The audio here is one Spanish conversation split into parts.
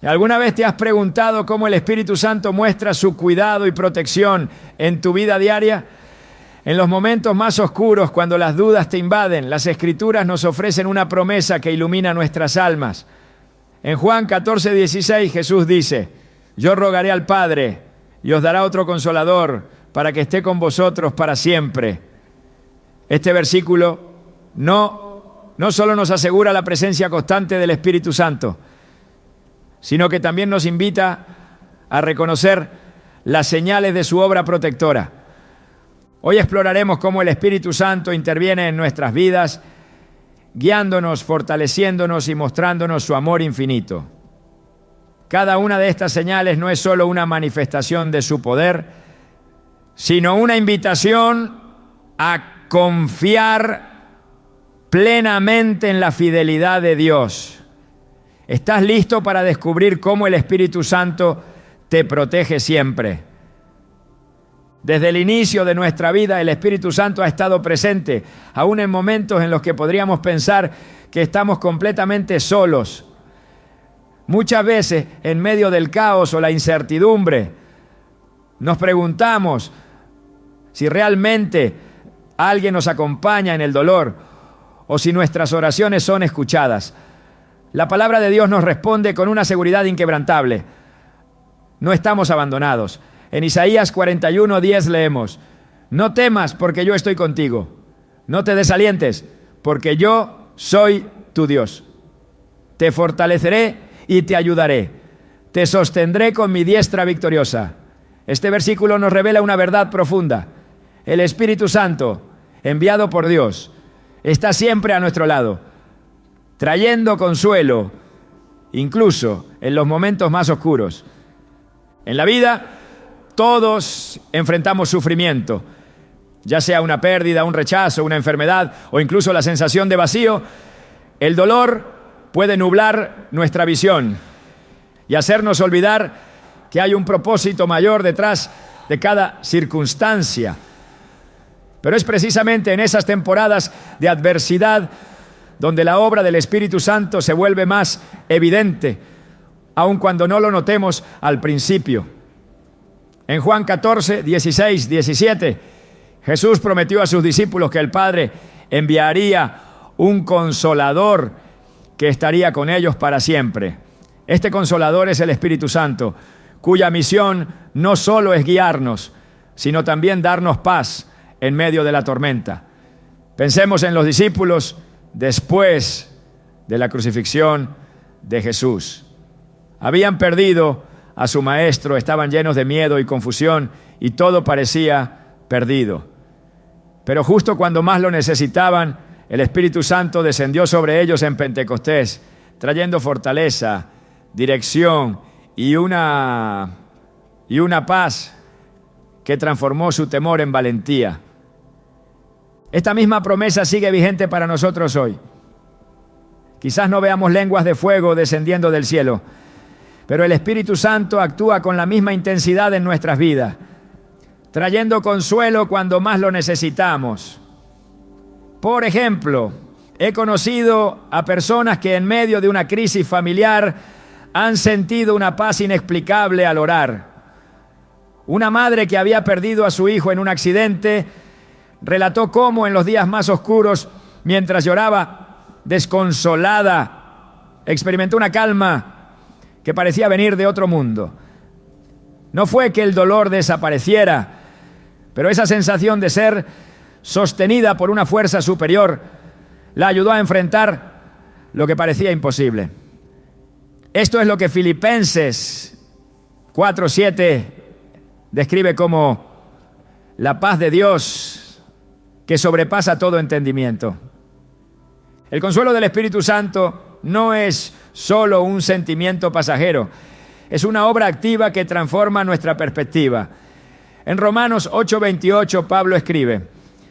¿Alguna vez te has preguntado cómo el Espíritu Santo muestra su cuidado y protección en tu vida diaria? En los momentos más oscuros, cuando las dudas te invaden, las Escrituras nos ofrecen una promesa que ilumina nuestras almas. En Juan 14:16 Jesús dice: yo rogaré al Padre y os dará otro Consolador para que esté con vosotros para siempre. Este versículo no solo nos asegura la presencia constante del Espíritu Santo, sino que también nos invita a reconocer las señales de su obra protectora. Hoy exploraremos cómo el Espíritu Santo interviene en nuestras vidas, guiándonos, fortaleciéndonos y mostrándonos su amor infinito. Cada una de estas señales no es solo una manifestación de su poder, sino una invitación a confiar plenamente en la fidelidad de Dios. ¿Estás listo para descubrir cómo el Espíritu Santo te protege siempre? Desde el inicio de nuestra vida, el Espíritu Santo ha estado presente, aún en momentos en los que podríamos pensar que estamos completamente solos. Muchas veces, en medio del caos o la incertidumbre, nos preguntamos si realmente alguien nos acompaña en el dolor o si nuestras oraciones son escuchadas. La palabra de Dios nos responde con una seguridad inquebrantable: no estamos abandonados. En Isaías 41:10 leemos: no temas, porque yo estoy contigo. No te desalientes, porque yo soy tu Dios. Te fortaleceré y te ayudaré. Te sostendré con mi diestra victoriosa. Este versículo nos revela una verdad profunda. El Espíritu Santo, enviado por Dios, está siempre a nuestro lado, trayendo consuelo, incluso en los momentos más oscuros. En la vida, todos enfrentamos sufrimiento, ya sea una pérdida, un rechazo, una enfermedad o incluso la sensación de vacío. El dolor puede nublar nuestra visión y hacernos olvidar que hay un propósito mayor detrás de cada circunstancia. Pero es precisamente en esas temporadas de adversidad donde la obra del Espíritu Santo se vuelve más evidente, aun cuando no lo notemos al principio. En Juan 14:16-17, Jesús prometió a sus discípulos que el Padre enviaría un Consolador que estaría con ellos para siempre. Este Consolador es el Espíritu Santo, cuya misión no solo es guiarnos, sino también darnos paz en medio de la tormenta. Pensemos en los discípulos después de la crucifixión de Jesús. Habían perdido a su maestro, estaban llenos de miedo y confusión y todo parecía perdido. Pero justo cuando más lo necesitaban, el Espíritu Santo descendió sobre ellos en Pentecostés, trayendo fortaleza, dirección y una paz que transformó su temor en valentía. Esta misma promesa sigue vigente para nosotros hoy. Quizás no veamos lenguas de fuego descendiendo del cielo, pero el Espíritu Santo actúa con la misma intensidad en nuestras vidas, trayendo consuelo cuando más lo necesitamos. Por ejemplo, he conocido a personas que en medio de una crisis familiar han sentido una paz inexplicable al orar. Una madre que había perdido a su hijo en un accidente relató cómo en los días más oscuros, mientras lloraba desconsolada, experimentó una calma que parecía venir de otro mundo. No fue que el dolor desapareciera, pero esa sensación de ser sostenida por una fuerza superior la ayudó a enfrentar lo que parecía imposible. Esto es lo que Filipenses 4:7 describe como la paz de Dios que sobrepasa todo entendimiento. El consuelo del Espíritu Santo no es solo un sentimiento pasajero, es una obra activa que transforma nuestra perspectiva. En Romanos 8:28 Pablo escribe: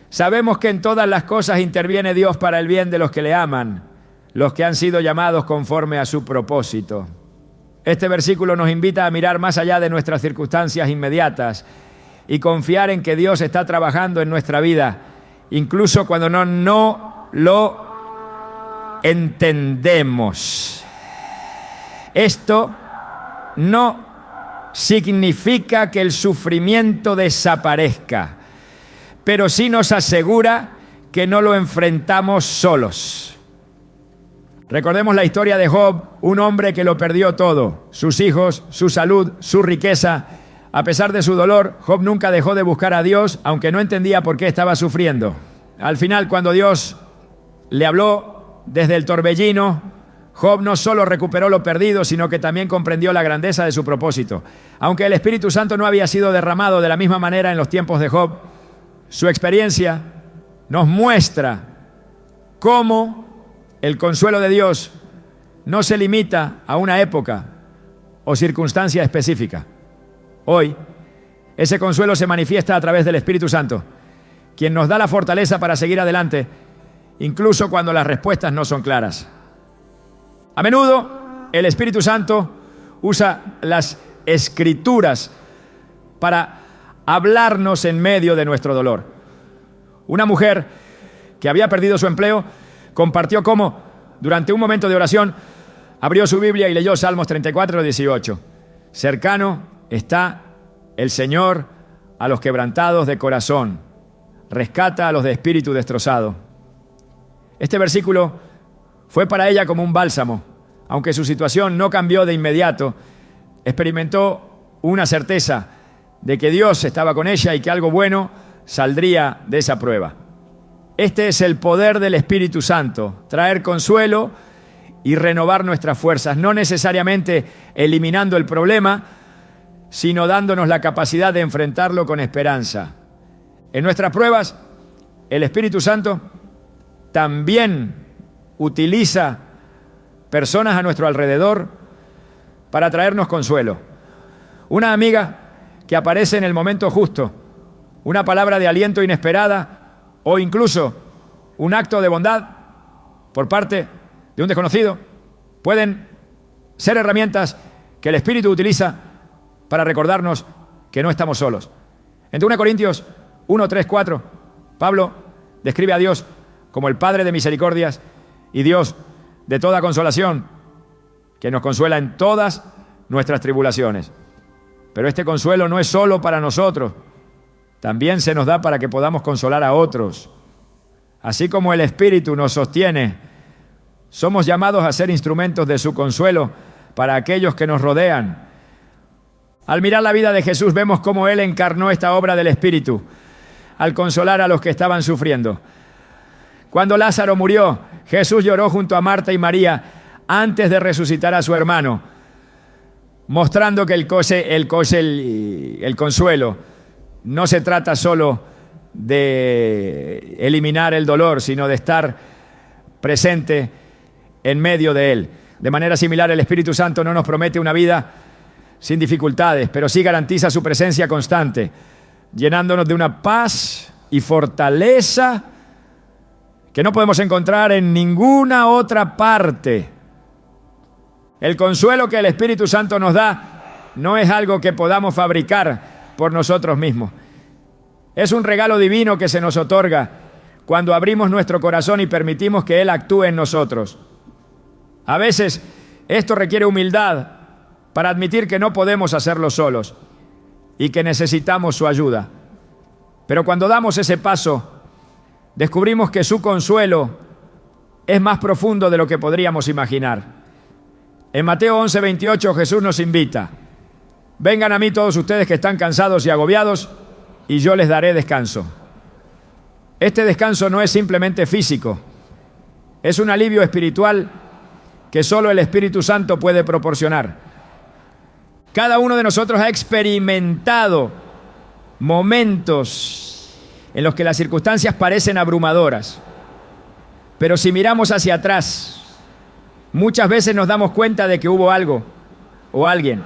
sabemos que en todas las cosas interviene Dios para el bien de los que le aman, los que han sido llamados conforme a su propósito. Este versículo nos invita a mirar más allá de nuestras circunstancias inmediatas y confiar en que Dios está trabajando en nuestra vida, incluso cuando no lo entendemos. Esto no significa que el sufrimiento desaparezca, pero sí nos asegura que no lo enfrentamos solos. Recordemos la historia de Job, un hombre que lo perdió todo, sus hijos, su salud, su riqueza. A pesar de su dolor, Job nunca dejó de buscar a Dios, aunque no entendía por qué estaba sufriendo. Al final, cuando Dios le habló desde el torbellino, Job no solo recuperó lo perdido, sino que también comprendió la grandeza de su propósito. Aunque el Espíritu Santo no había sido derramado de la misma manera en los tiempos de Job, su experiencia nos muestra cómo el consuelo de Dios no se limita a una época o circunstancia específica. Hoy, ese consuelo se manifiesta a través del Espíritu Santo, quien nos da la fortaleza para seguir adelante, incluso cuando las respuestas no son claras. A menudo, el Espíritu Santo usa las Escrituras para hablarnos en medio de nuestro dolor. Una mujer que había perdido su empleo compartió cómo, durante un momento de oración, abrió su Biblia y leyó Salmos 34, 18. Cercano está el Señor a los quebrantados de corazón, rescata a los de espíritu destrozado. Este versículo fue para ella como un bálsamo. Aunque su situación no cambió de inmediato, experimentó una certeza de que Dios estaba con ella y que algo bueno saldría de esa prueba. Este es el poder del Espíritu Santo, traer consuelo y renovar nuestras fuerzas, no necesariamente eliminando el problema, sino dándonos la capacidad de enfrentarlo con esperanza. En nuestras pruebas, el Espíritu Santo también utiliza personas a nuestro alrededor para traernos consuelo. Una amiga que aparece en el momento justo, una palabra de aliento inesperada o incluso un acto de bondad por parte de un desconocido, pueden ser herramientas que el Espíritu utiliza para recordarnos que no estamos solos. En 2 Corintios 1, 3, 4, Pablo describe a Dios como el Padre de misericordias y Dios de toda consolación, que nos consuela en todas nuestras tribulaciones. Pero este consuelo no es solo para nosotros, también se nos da para que podamos consolar a otros. Así como el Espíritu nos sostiene, somos llamados a ser instrumentos de su consuelo para aquellos que nos rodean. Al mirar la vida de Jesús vemos cómo Él encarnó esta obra del Espíritu al consolar a los que estaban sufriendo. Cuando Lázaro murió, Jesús lloró junto a Marta y María antes de resucitar a su hermano, mostrando que el consuelo no se trata solo de eliminar el dolor, sino de estar presente en medio de él. De manera similar, el Espíritu Santo no nos promete una vida sin dificultades, pero sí garantiza su presencia constante, llenándonos de una paz y fortaleza que no podemos encontrar en ninguna otra parte. El consuelo que el Espíritu Santo nos da no es algo que podamos fabricar por nosotros mismos. Es un regalo divino que se nos otorga cuando abrimos nuestro corazón y permitimos que Él actúe en nosotros. A veces esto requiere humildad para admitir que no podemos hacerlo solos y que necesitamos su ayuda. Pero cuando damos ese paso, descubrimos que su consuelo es más profundo de lo que podríamos imaginar. En Mateo 11:28 Jesús nos invita: vengan a mí todos ustedes que están cansados y agobiados, y yo les daré descanso. Este descanso no es simplemente físico, es un alivio espiritual que solo el Espíritu Santo puede proporcionar. Cada uno de nosotros ha experimentado momentos en los que las circunstancias parecen abrumadoras, pero si miramos hacia atrás, muchas veces nos damos cuenta de que hubo algo o alguien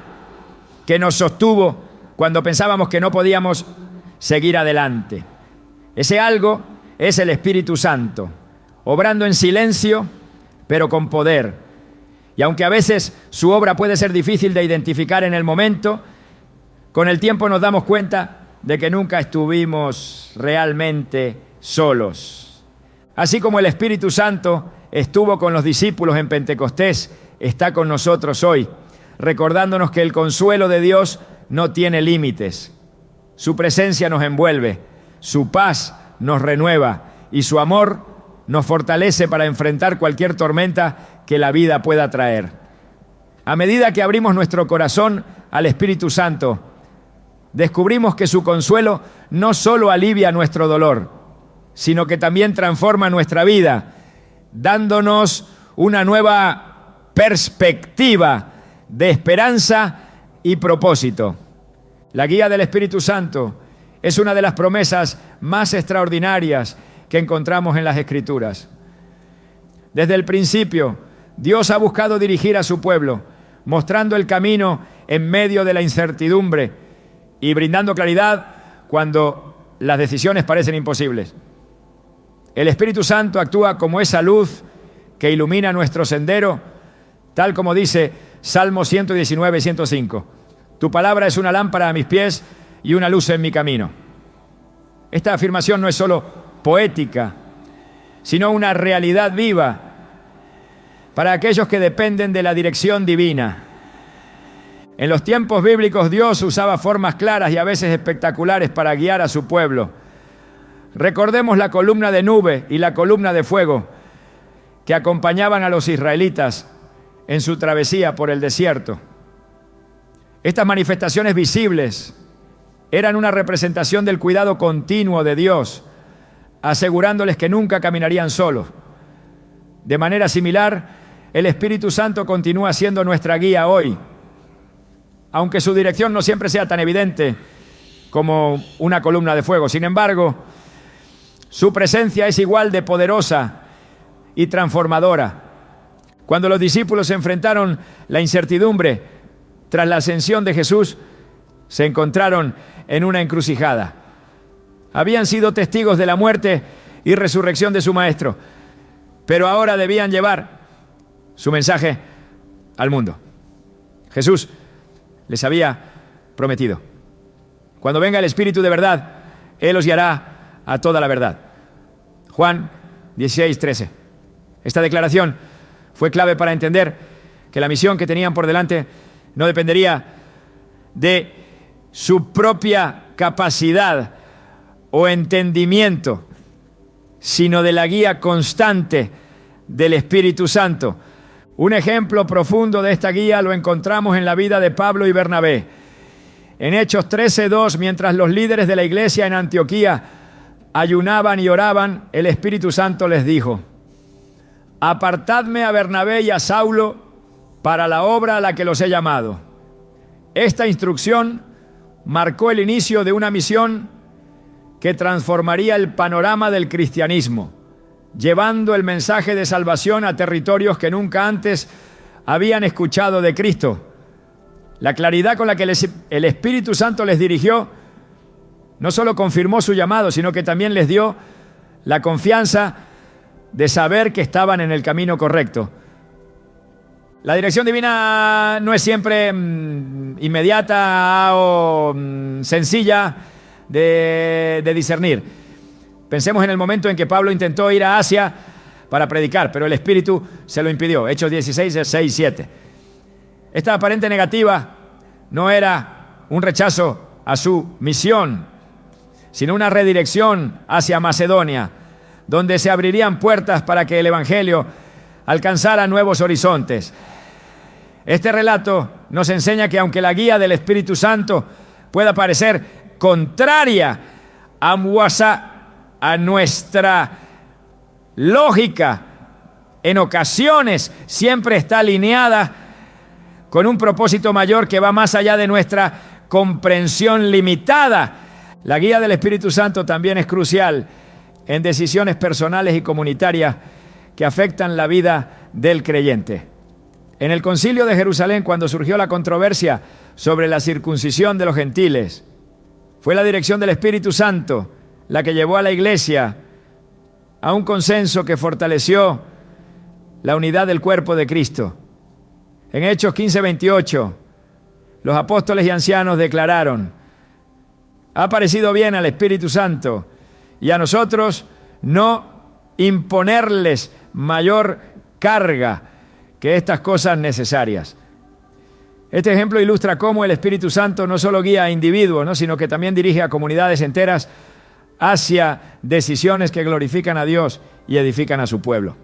que nos sostuvo cuando pensábamos que no podíamos seguir adelante. Ese algo es el Espíritu Santo, obrando en silencio, pero con poder. Y aunque a veces su obra puede ser difícil de identificar en el momento, con el tiempo nos damos cuenta de que nunca estuvimos realmente solos. Así como el Espíritu Santo estuvo con los discípulos en Pentecostés, está con nosotros hoy, recordándonos que el consuelo de Dios no tiene límites. Su presencia nos envuelve, su paz nos renueva y su amor nos fortalece para enfrentar cualquier tormenta que la vida pueda traer. A medida que abrimos nuestro corazón al Espíritu Santo, descubrimos que su consuelo no solo alivia nuestro dolor, sino que también transforma nuestra vida, dándonos una nueva perspectiva de esperanza y propósito. La guía del Espíritu Santo es una de las promesas más extraordinarias que encontramos en las Escrituras. Desde el principio, Dios ha buscado dirigir a su pueblo, mostrando el camino en medio de la incertidumbre y brindando claridad cuando las decisiones parecen imposibles. El Espíritu Santo actúa como esa luz que ilumina nuestro sendero, tal como dice Salmo 119, 105. Tu palabra es una lámpara a mis pies y una luz en mi camino. Esta afirmación no es solo poética, sino una realidad viva para aquellos que dependen de la dirección divina. En los tiempos bíblicos Dios usaba formas claras y a veces espectaculares para guiar a su pueblo. Recordemos la columna de nube y la columna de fuego que acompañaban a los israelitas en su travesía por el desierto. Estas manifestaciones visibles eran una representación del cuidado continuo de Dios, asegurándoles que nunca caminarían solos. De manera similar, el Espíritu Santo continúa siendo nuestra guía hoy, aunque su dirección no siempre sea tan evidente como una columna de fuego. Sin embargo, su presencia es igual de poderosa y transformadora. Cuando los discípulos enfrentaron la incertidumbre tras la ascensión de Jesús, se encontraron en una encrucijada. Habían sido testigos de la muerte y resurrección de su Maestro, pero ahora debían llevar su mensaje al mundo. Jesús les había prometido: cuando venga el Espíritu de verdad, Él os guiará a toda la verdad. Juan 16, 13. Esta declaración fue clave para entender que la misión que tenían por delante no dependería de su propia capacidad o entendimiento, sino de la guía constante del Espíritu Santo. Un ejemplo profundo de esta guía lo encontramos en la vida de Pablo y Bernabé. En Hechos 13:2, mientras los líderes de la iglesia en Antioquía ayunaban y oraban, el Espíritu Santo les dijo: apartadme a Bernabé y a Saulo para la obra a la que los he llamado. Esta instrucción marcó el inicio de una misión que transformaría el panorama del cristianismo, llevando el mensaje de salvación a territorios que nunca antes habían escuchado de Cristo. La claridad con la que el Espíritu Santo les dirigió no solo confirmó su llamado, sino que también les dio la confianza de saber que estaban en el camino correcto. La dirección divina no es siempre inmediata o sencilla de discernir. Pensemos en el momento en que Pablo intentó ir a Asia para predicar, pero el Espíritu se lo impidió. Hechos 16, 6, 7. Esta aparente negativa no era un rechazo a su misión, sino una redirección hacia Macedonia, donde se abrirían puertas para que el Evangelio alcanzara nuevos horizontes. Este relato nos enseña que aunque la guía del Espíritu Santo pueda parecer contraria a nuestra lógica, en ocasiones siempre está alineada con un propósito mayor que va más allá de nuestra comprensión limitada. La guía del Espíritu Santo también es crucial en decisiones personales y comunitarias que afectan la vida del creyente. En el Concilio de Jerusalén, cuando surgió la controversia sobre la circuncisión de los gentiles, fue la dirección del Espíritu Santo la que llevó a la iglesia a un consenso que fortaleció la unidad del cuerpo de Cristo. En Hechos 15:28, los apóstoles y ancianos declararon: ha parecido bien al Espíritu Santo y a nosotros no imponerles mayor carga que estas cosas necesarias. Este ejemplo ilustra cómo el Espíritu Santo no solo guía a individuos, ¿no?, sino que también dirige a comunidades enteras hacia decisiones que glorifican a Dios y edifican a su pueblo.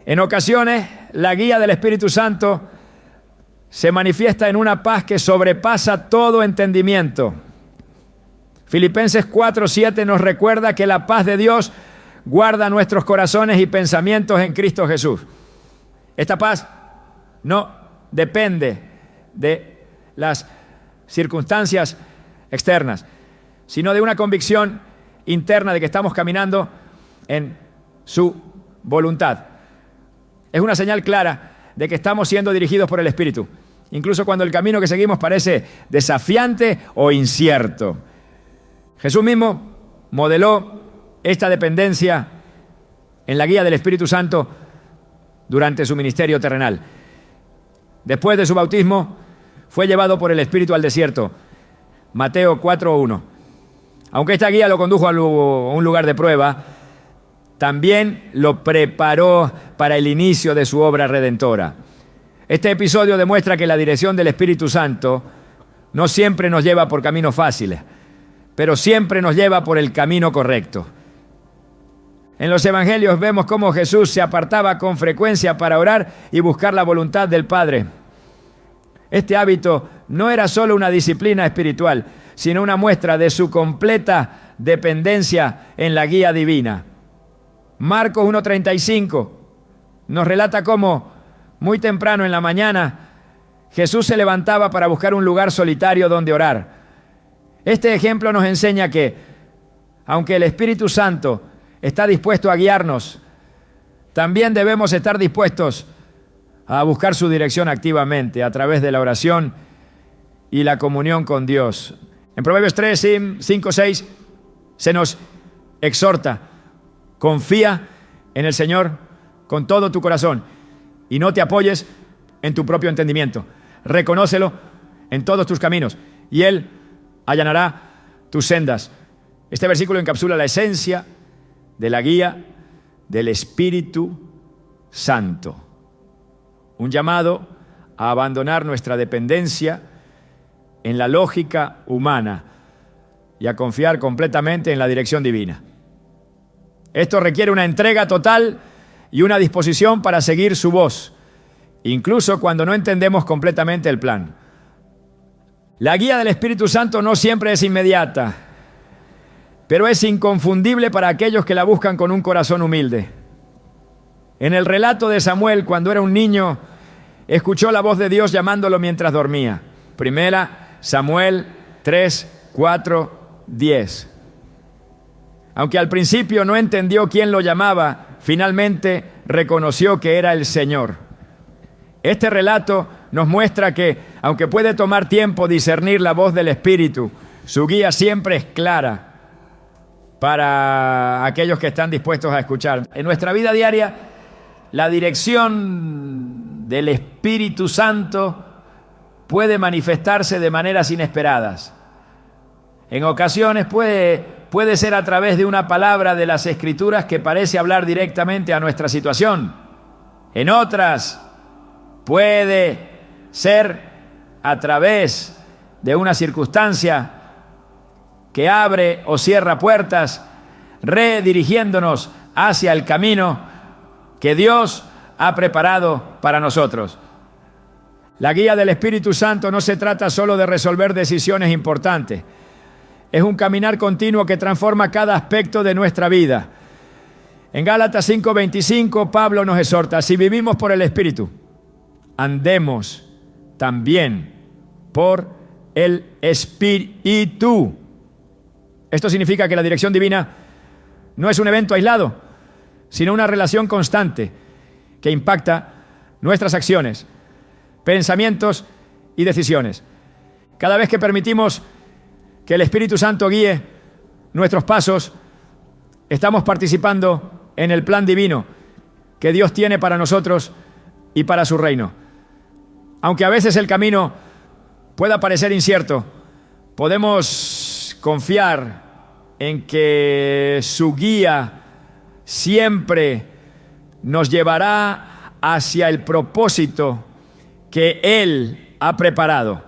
En ocasiones, la guía del Espíritu Santo se manifiesta en una paz que sobrepasa todo entendimiento. Filipenses 4:7 nos recuerda que la paz de Dios guarda nuestros corazones y pensamientos en Cristo Jesús. Esta paz no depende de las circunstancias externas, sino de una convicción interna de que estamos caminando en su voluntad. Es una señal clara de que estamos siendo dirigidos por el Espíritu, incluso cuando el camino que seguimos parece desafiante o incierto. Jesús mismo modeló esta dependencia en la guía del Espíritu Santo durante su ministerio terrenal. Después de su bautismo, fue llevado por el Espíritu al desierto. Mateo 4:1. Aunque esta guía lo condujo a un lugar de prueba, también lo preparó para el inicio de su obra redentora. Este episodio demuestra que la dirección del Espíritu Santo no siempre nos lleva por caminos fáciles, pero siempre nos lleva por el camino correcto. En los evangelios vemos cómo Jesús se apartaba con frecuencia para orar y buscar la voluntad del Padre. Este hábito no era solo una disciplina espiritual, sino una muestra de su completa dependencia en la guía divina. Marcos 1:35 nos relata cómo muy temprano en la mañana Jesús se levantaba para buscar un lugar solitario donde orar. Este ejemplo nos enseña que, aunque el Espíritu Santo está dispuesto a guiarnos, también debemos estar dispuestos a buscar su dirección activamente a través de la oración y la comunión con Dios. En Proverbios 3, 5, 6 se nos exhorta: confía en el Señor con todo tu corazón y no te apoyes en tu propio entendimiento. Reconócelo en todos tus caminos y Él allanará tus sendas. Este versículo encapsula la esencia de la guía del Espíritu Santo. Un llamado a abandonar nuestra dependencia en la lógica humana y a confiar completamente en la dirección divina. Esto requiere una entrega total y una disposición para seguir su voz, incluso cuando no entendemos completamente el plan. La guía del Espíritu Santo no siempre es inmediata, pero es inconfundible para aquellos que la buscan con un corazón humilde. En el relato de Samuel, cuando era un niño, escuchó la voz de Dios llamándolo mientras dormía. Primera Samuel 3, 4, 10. Aunque al principio no entendió quién lo llamaba, finalmente reconoció que era el Señor. Este relato nos muestra que, aunque puede tomar tiempo discernir la voz del Espíritu, su guía siempre es clara para aquellos que están dispuestos a escuchar. En nuestra vida diaria, la dirección del Espíritu Santo puede manifestarse de maneras inesperadas. En ocasiones puede ser a través de una palabra de las Escrituras que parece hablar directamente a nuestra situación. En otras, puede ser a través de una circunstancia que abre o cierra puertas, redirigiéndonos hacia el camino que Dios ha preparado para nosotros. La guía del Espíritu Santo no se trata solo de resolver decisiones importantes. Es un caminar continuo que transforma cada aspecto de nuestra vida. En Gálatas 5:25, Pablo nos exhorta: si vivimos por el Espíritu, andemos también por el Espíritu. Esto significa que la dirección divina no es un evento aislado, sino una relación constante que impacta nuestras acciones, pensamientos y decisiones. Cada vez que permitimos que el Espíritu Santo guíe nuestros pasos, estamos participando en el plan divino que Dios tiene para nosotros y para su reino. Aunque a veces el camino pueda parecer incierto, podemos confiar en que su guía siempre nos llevará hacia el propósito que Él ha preparado.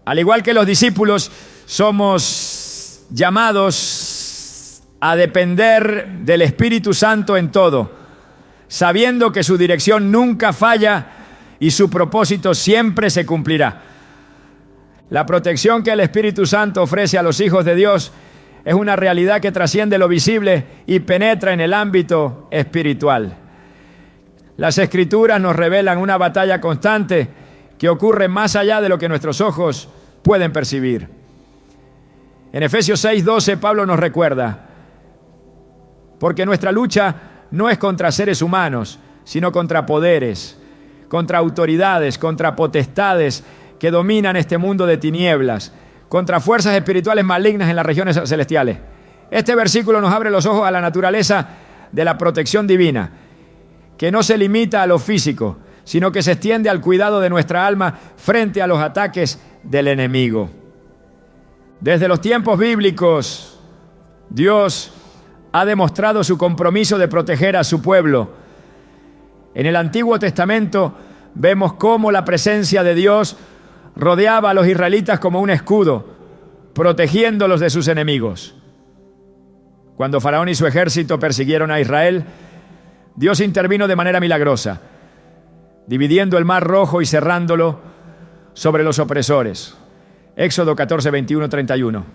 Al igual que los discípulos, somos llamados a depender del Espíritu Santo en todo, sabiendo que su dirección nunca falla y su propósito siempre se cumplirá. La protección que el Espíritu Santo ofrece a los hijos de Dios es una realidad que trasciende lo visible y penetra en el ámbito espiritual. Las Escrituras nos revelan una batalla constante que ocurre más allá de lo que nuestros ojos pueden percibir. En Efesios 6:12, Pablo nos recuerda: porque nuestra lucha no es contra seres humanos, sino contra poderes, contra autoridades, contra potestades que dominan este mundo de tinieblas, contra fuerzas espirituales malignas en las regiones celestiales. Este versículo nos abre los ojos a la naturaleza de la protección divina, que no se limita a lo físico, sino que se extiende al cuidado de nuestra alma frente a los ataques del enemigo. Desde los tiempos bíblicos, Dios ha demostrado su compromiso de proteger a su pueblo. En el Antiguo Testamento vemos cómo la presencia de Dios rodeaba a los israelitas como un escudo, protegiéndolos de sus enemigos. Cuando Faraón y su ejército persiguieron a Israel, Dios intervino de manera milagrosa, dividiendo el mar Rojo y cerrándolo sobre los opresores. Éxodo 14, 21, 31.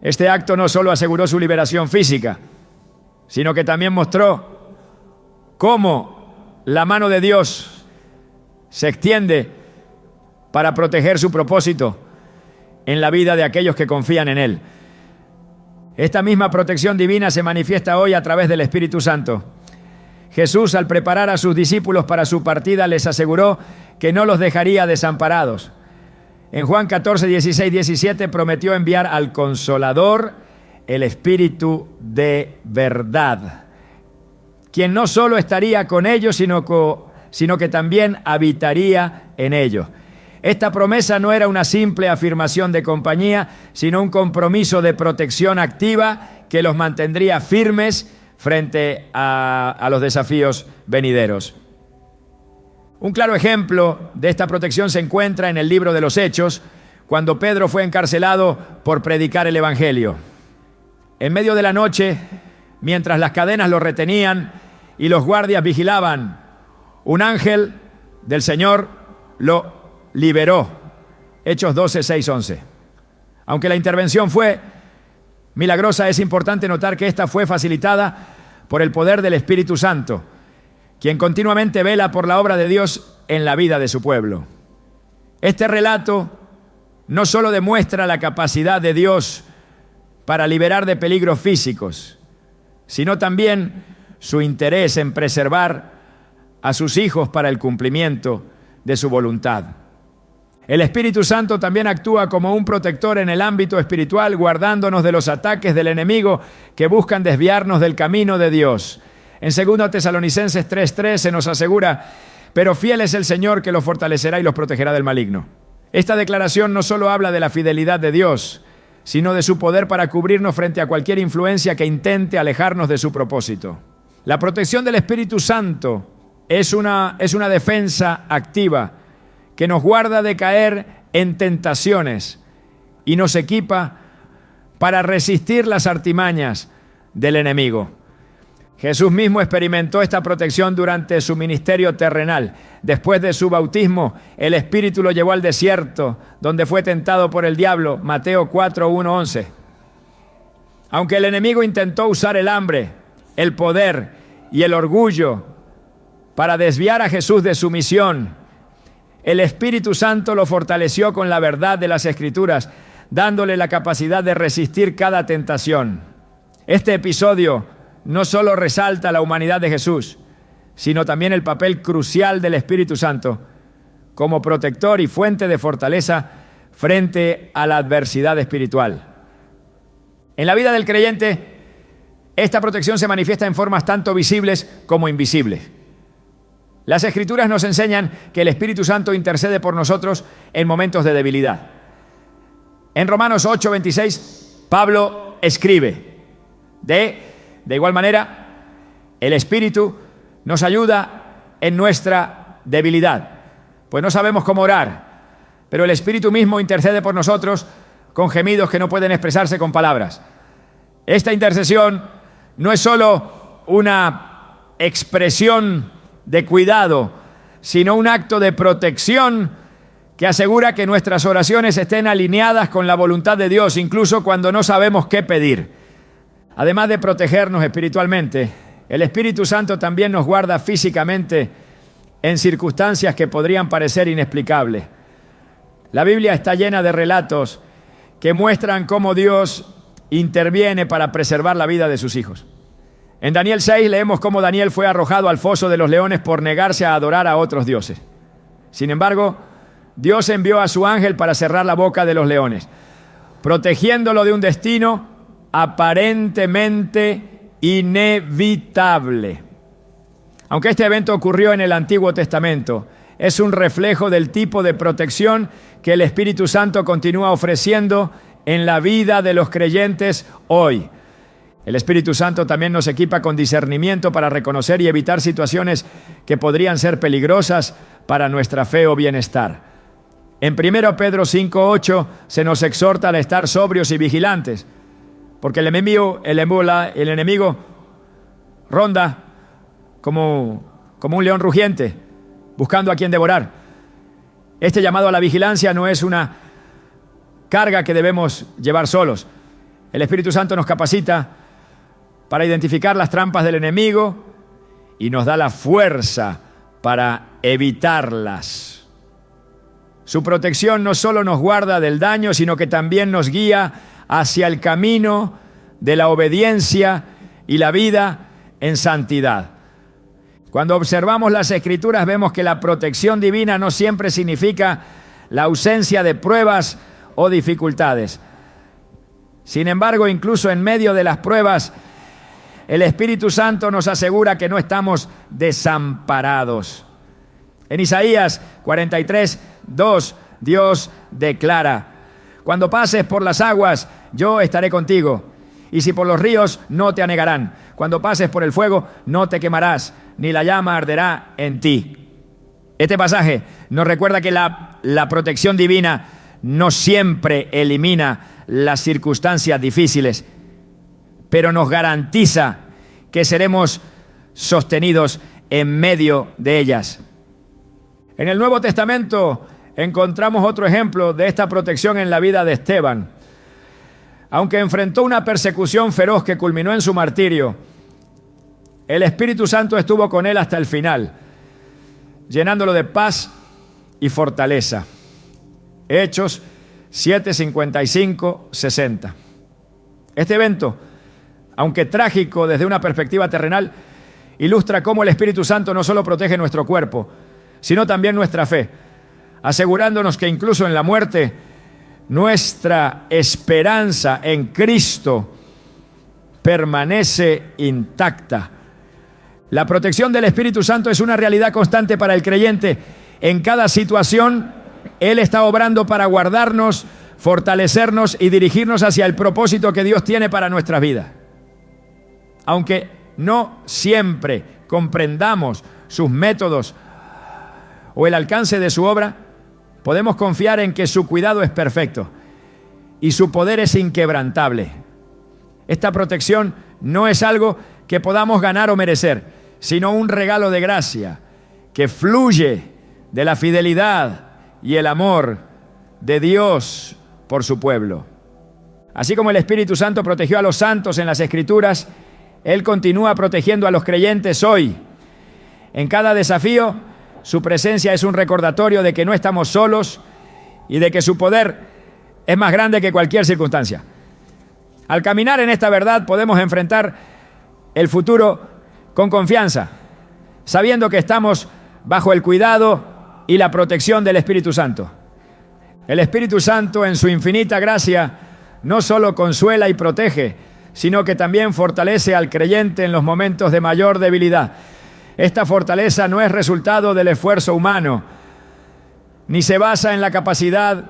Este acto no solo aseguró su liberación física, sino que también mostró cómo la mano de Dios se extiende para proteger su propósito en la vida de aquellos que confían en Él. Esta misma protección divina se manifiesta hoy a través del Espíritu Santo. Jesús, al preparar a sus discípulos para su partida, les aseguró que no los dejaría desamparados. En Juan 14, 16, 17 prometió enviar al Consolador, el Espíritu de verdad, quien no solo estaría con ellos, sino que también habitaría en ellos. Esta promesa no era una simple afirmación de compañía, sino un compromiso de protección activa que los mantendría firmes frente a los desafíos venideros. Un claro ejemplo de esta protección se encuentra en el libro de los Hechos, cuando Pedro fue encarcelado por predicar el Evangelio. En medio de la noche, mientras las cadenas lo retenían y los guardias vigilaban, un ángel del Señor lo liberó. Hechos 12, 6, 11. Aunque la intervención fue milagrosa, es importante notar que esta fue facilitada por el poder del Espíritu Santo, quien continuamente vela por la obra de Dios en la vida de su pueblo. Este relato no solo demuestra la capacidad de Dios para liberar de peligros físicos, sino también su interés en preservar a sus hijos para el cumplimiento de su voluntad. El Espíritu Santo también actúa como un protector en el ámbito espiritual, guardándonos de los ataques del enemigo que buscan desviarnos del camino de Dios. En 2 Tesalonicenses 3:3 se nos asegura: pero fiel es el Señor que los fortalecerá y los protegerá del maligno. Esta declaración no solo habla de la fidelidad de Dios, sino de su poder para cubrirnos frente a cualquier influencia que intente alejarnos de su propósito. La protección del Espíritu Santo es una defensa activa que nos guarda de caer en tentaciones y nos equipa para resistir las artimañas del enemigo. Jesús mismo experimentó esta protección durante su ministerio terrenal. Después de su bautismo, el Espíritu lo llevó al desierto, donde fue tentado por el diablo. Mateo 4, 1, 11. Aunque el enemigo intentó usar el hambre, el poder y el orgullo para desviar a Jesús de su misión, el Espíritu Santo lo fortaleció con la verdad de las Escrituras, dándole la capacidad de resistir cada tentación. Este episodio no solo resalta la humanidad de Jesús, sino también el papel crucial del Espíritu Santo como protector y fuente de fortaleza frente a la adversidad espiritual. En la vida del creyente, esta protección se manifiesta en formas tanto visibles como invisibles. Las Escrituras nos enseñan que el Espíritu Santo intercede por nosotros en momentos de debilidad. En Romanos 8, 26, Pablo escribe: De igual manera, el Espíritu nos ayuda en nuestra debilidad. pues no sabemos cómo orar, pero el Espíritu mismo intercede por nosotros con gemidos que no pueden expresarse con palabras. Esta intercesión no es solo una expresión de cuidado, sino un acto de protección que asegura que nuestras oraciones estén alineadas con la voluntad de Dios, incluso cuando no sabemos qué pedir. Además de protegernos espiritualmente, el Espíritu Santo también nos guarda físicamente en circunstancias que podrían parecer inexplicables. La Biblia está llena de relatos que muestran cómo Dios interviene para preservar la vida de sus hijos. En Daniel 6 leemos cómo Daniel fue arrojado al foso de los leones por negarse a adorar a otros dioses. Sin embargo, Dios envió a su ángel para cerrar la boca de los leones, protegiéndolo de un destino aparentemente inevitable. Aunque este evento ocurrió en el Antiguo Testamento, es un reflejo del tipo de protección que el Espíritu Santo continúa ofreciendo en la vida de los creyentes hoy. El Espíritu Santo también nos equipa con discernimiento para reconocer y evitar situaciones que podrían ser peligrosas para nuestra fe o bienestar. En 1 Pedro 5:8 se nos exhorta a estar sobrios y vigilantes, porque el enemigo ronda como un león rugiente, buscando a quien devorar. Este llamado a la vigilancia no es una carga que debemos llevar solos. El Espíritu Santo nos capacita para identificar las trampas del enemigo y nos da la fuerza para evitarlas. Su protección no solo nos guarda del daño, sino que también nos guía hacia el camino de la obediencia y la vida en santidad. Cuando observamos las Escrituras vemos que la protección divina no siempre significa la ausencia de pruebas o dificultades. Sin embargo, incluso en medio de las pruebas, el Espíritu Santo nos asegura que no estamos desamparados. En Isaías 43:2, Dios declara: cuando pases por las aguas, yo estaré contigo, y si por los ríos, no te anegarán. Cuando pases por el fuego, no te quemarás, ni la llama arderá en ti. Este pasaje nos recuerda que la protección divina no siempre elimina las circunstancias difíciles, pero nos garantiza que seremos sostenidos en medio de ellas. En el Nuevo Testamento encontramos otro ejemplo de esta protección en la vida de Esteban. Aunque enfrentó una persecución feroz que culminó en su martirio, el Espíritu Santo estuvo con él hasta el final, llenándolo de paz y fortaleza. Hechos 7:55-60. Este evento, aunque trágico desde una perspectiva terrenal, ilustra cómo el Espíritu Santo no solo protege nuestro cuerpo, sino también nuestra fe, asegurándonos que incluso en la muerte, nuestra esperanza en Cristo permanece intacta. La protección del Espíritu Santo es una realidad constante para el creyente. En cada situación, Él está obrando para guardarnos, fortalecernos y dirigirnos hacia el propósito que Dios tiene para nuestras vidas. Aunque no siempre comprendamos sus métodos o el alcance de su obra, podemos confiar en que su cuidado es perfecto y su poder es inquebrantable. Esta protección no es algo que podamos ganar o merecer, sino un regalo de gracia que fluye de la fidelidad y el amor de Dios por su pueblo. Así como el Espíritu Santo protegió a los santos en las Escrituras, Él continúa protegiendo a los creyentes hoy. En cada desafío, su presencia es un recordatorio de que no estamos solos y de que su poder es más grande que cualquier circunstancia. Al caminar en esta verdad podemos enfrentar el futuro con confianza, sabiendo que estamos bajo el cuidado y la protección del Espíritu Santo. El Espíritu Santo, en su infinita gracia, no solo consuela y protege, sino que también fortalece al creyente en los momentos de mayor debilidad. Esta fortaleza no es resultado del esfuerzo humano, ni se basa en la capacidad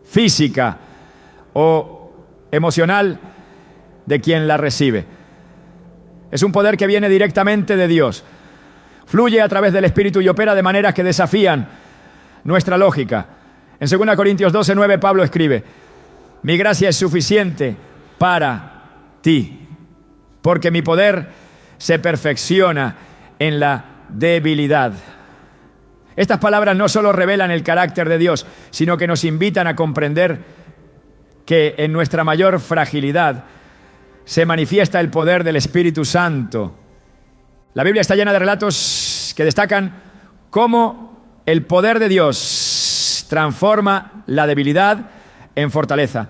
física o emocional de quien la recibe. Es un poder que viene directamente de Dios. Fluye a través del Espíritu y opera de maneras que desafían nuestra lógica. En 2 Corintios 12:9 Pablo escribe: mi gracia es suficiente para ti, porque mi poder se perfecciona en la debilidad. Estas palabras no solo revelan el carácter de Dios, sino que nos invitan a comprender que en nuestra mayor fragilidad se manifiesta el poder del Espíritu Santo. La Biblia está llena de relatos que destacan cómo el poder de Dios transforma la debilidad en fortaleza.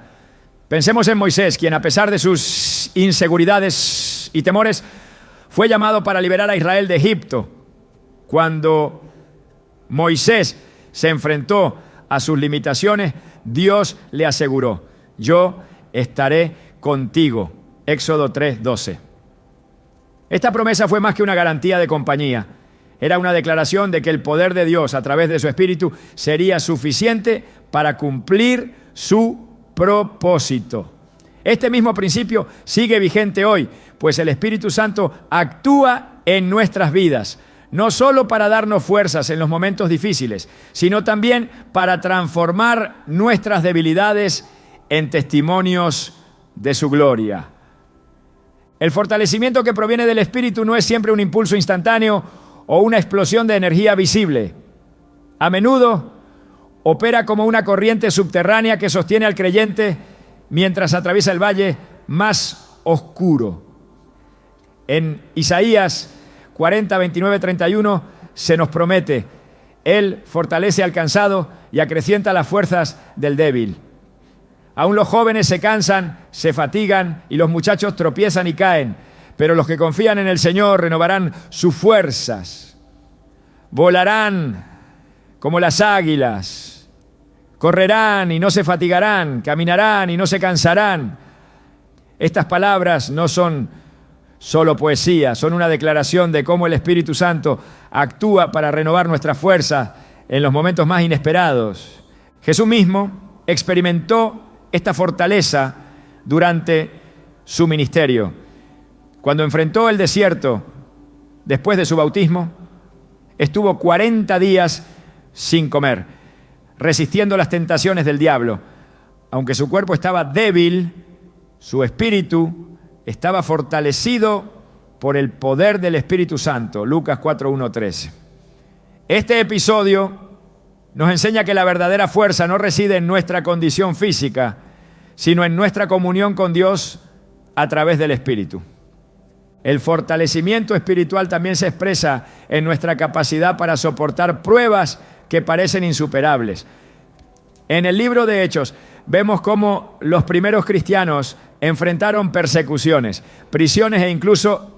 Pensemos en Moisés, quien a pesar de sus inseguridades y temores, fue llamado para liberar a Israel de Egipto. Cuando Moisés se enfrentó a sus limitaciones, Dios le aseguró: yo estaré contigo. Éxodo 3:12. Esta promesa fue más que una garantía de compañía. Era una declaración de que el poder de Dios a través de su Espíritu sería suficiente para cumplir su propósito. Este mismo principio sigue vigente hoy, pues el Espíritu Santo actúa en nuestras vidas, no solo para darnos fuerzas en los momentos difíciles, sino también para transformar nuestras debilidades en testimonios de su gloria. El fortalecimiento que proviene del Espíritu no es siempre un impulso instantáneo o una explosión de energía visible. A menudo opera como una corriente subterránea que sostiene al creyente mientras atraviesa el valle más oscuro. En Isaías 40, 29, 31 se nos promete: Él fortalece al cansado y acrecienta las fuerzas del débil. Aún los jóvenes se cansan, se fatigan y los muchachos tropiezan y caen, pero los que confían en el Señor renovarán sus fuerzas. Volarán como las águilas, correrán y no se fatigarán, caminarán y no se cansarán. Estas palabras no son solo poesía, son una declaración de cómo el Espíritu Santo actúa para renovar nuestras fuerzas en los momentos más inesperados. Jesús mismo experimentó esta fortaleza durante su ministerio. Cuando enfrentó el desierto después de su bautismo, estuvo 40 días sin comer, resistiendo las tentaciones del diablo. Aunque su cuerpo estaba débil, su espíritu estaba fortalecido por el poder del Espíritu Santo. Lucas 4:1-3. Este episodio nos enseña que la verdadera fuerza no reside en nuestra condición física, sino en nuestra comunión con Dios a través del Espíritu. El fortalecimiento espiritual también se expresa en nuestra capacidad para soportar pruebas que parecen insuperables. En el libro de Hechos vemos cómo los primeros cristianos enfrentaron persecuciones, prisiones e incluso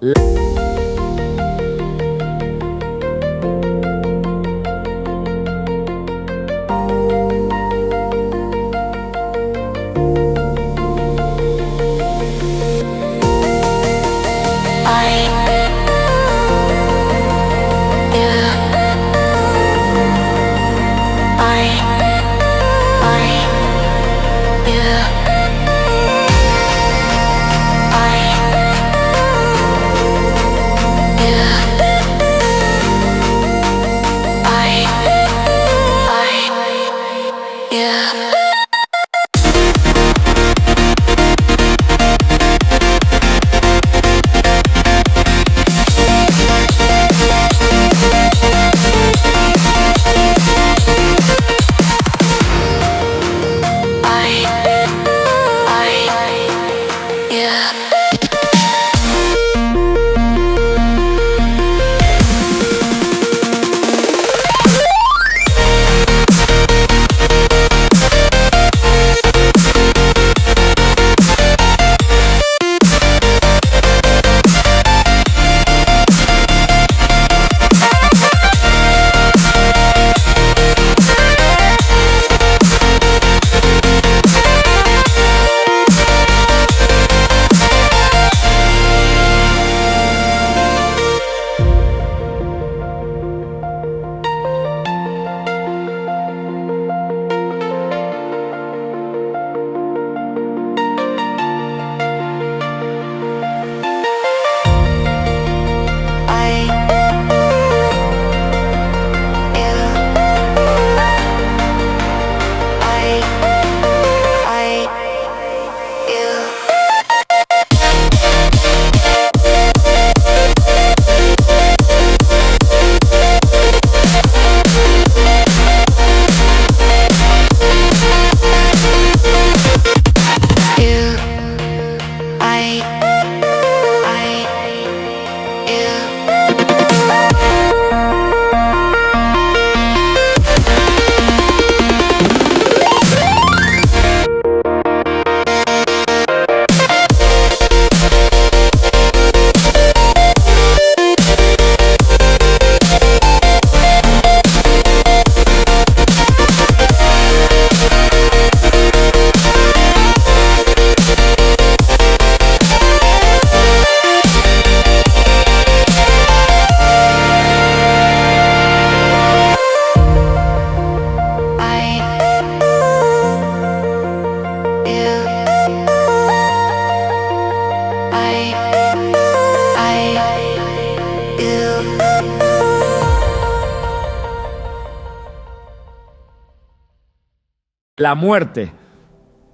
la muerte,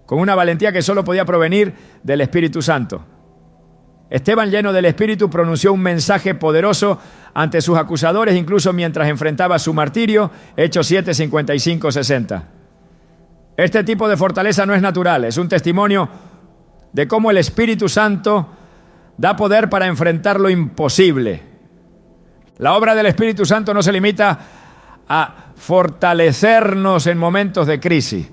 con una valentía que solo podía provenir del Espíritu Santo. Esteban, lleno del Espíritu, pronunció un mensaje poderoso ante sus acusadores, incluso mientras enfrentaba su martirio, Hechos 7, 55, 60. Este tipo de fortaleza no es natural, es un testimonio de cómo el Espíritu Santo da poder para enfrentar lo imposible. La obra del Espíritu Santo no se limita a fortalecernos en momentos de crisis.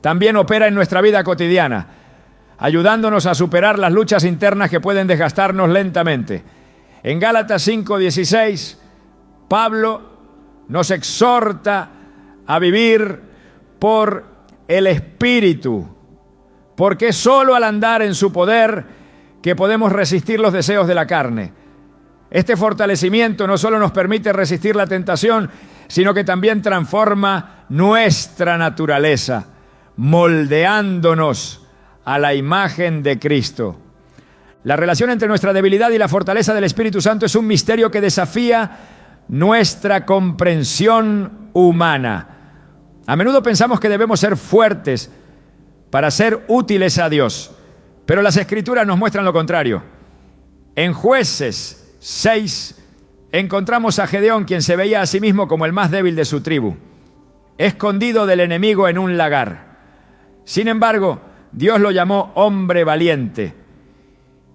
También opera en nuestra vida cotidiana, ayudándonos a superar las luchas internas que pueden desgastarnos lentamente. En Gálatas 5:16, Pablo nos exhorta a vivir por el Espíritu, porque es solo al andar en su poder que podemos resistir los deseos de la carne. Este fortalecimiento no solo nos permite resistir la tentación, sino que también transforma nuestra naturaleza, moldeándonos a la imagen de Cristo. La relación entre nuestra debilidad y la fortaleza del Espíritu Santo es un misterio que desafía nuestra comprensión humana. A menudo pensamos que debemos ser fuertes para ser útiles a Dios, pero las Escrituras nos muestran lo contrario. En Jueces 6 encontramos a Gedeón, quien se veía a sí mismo como el más débil de su tribu, escondido del enemigo en un lagar. Sin embargo, Dios lo llamó hombre valiente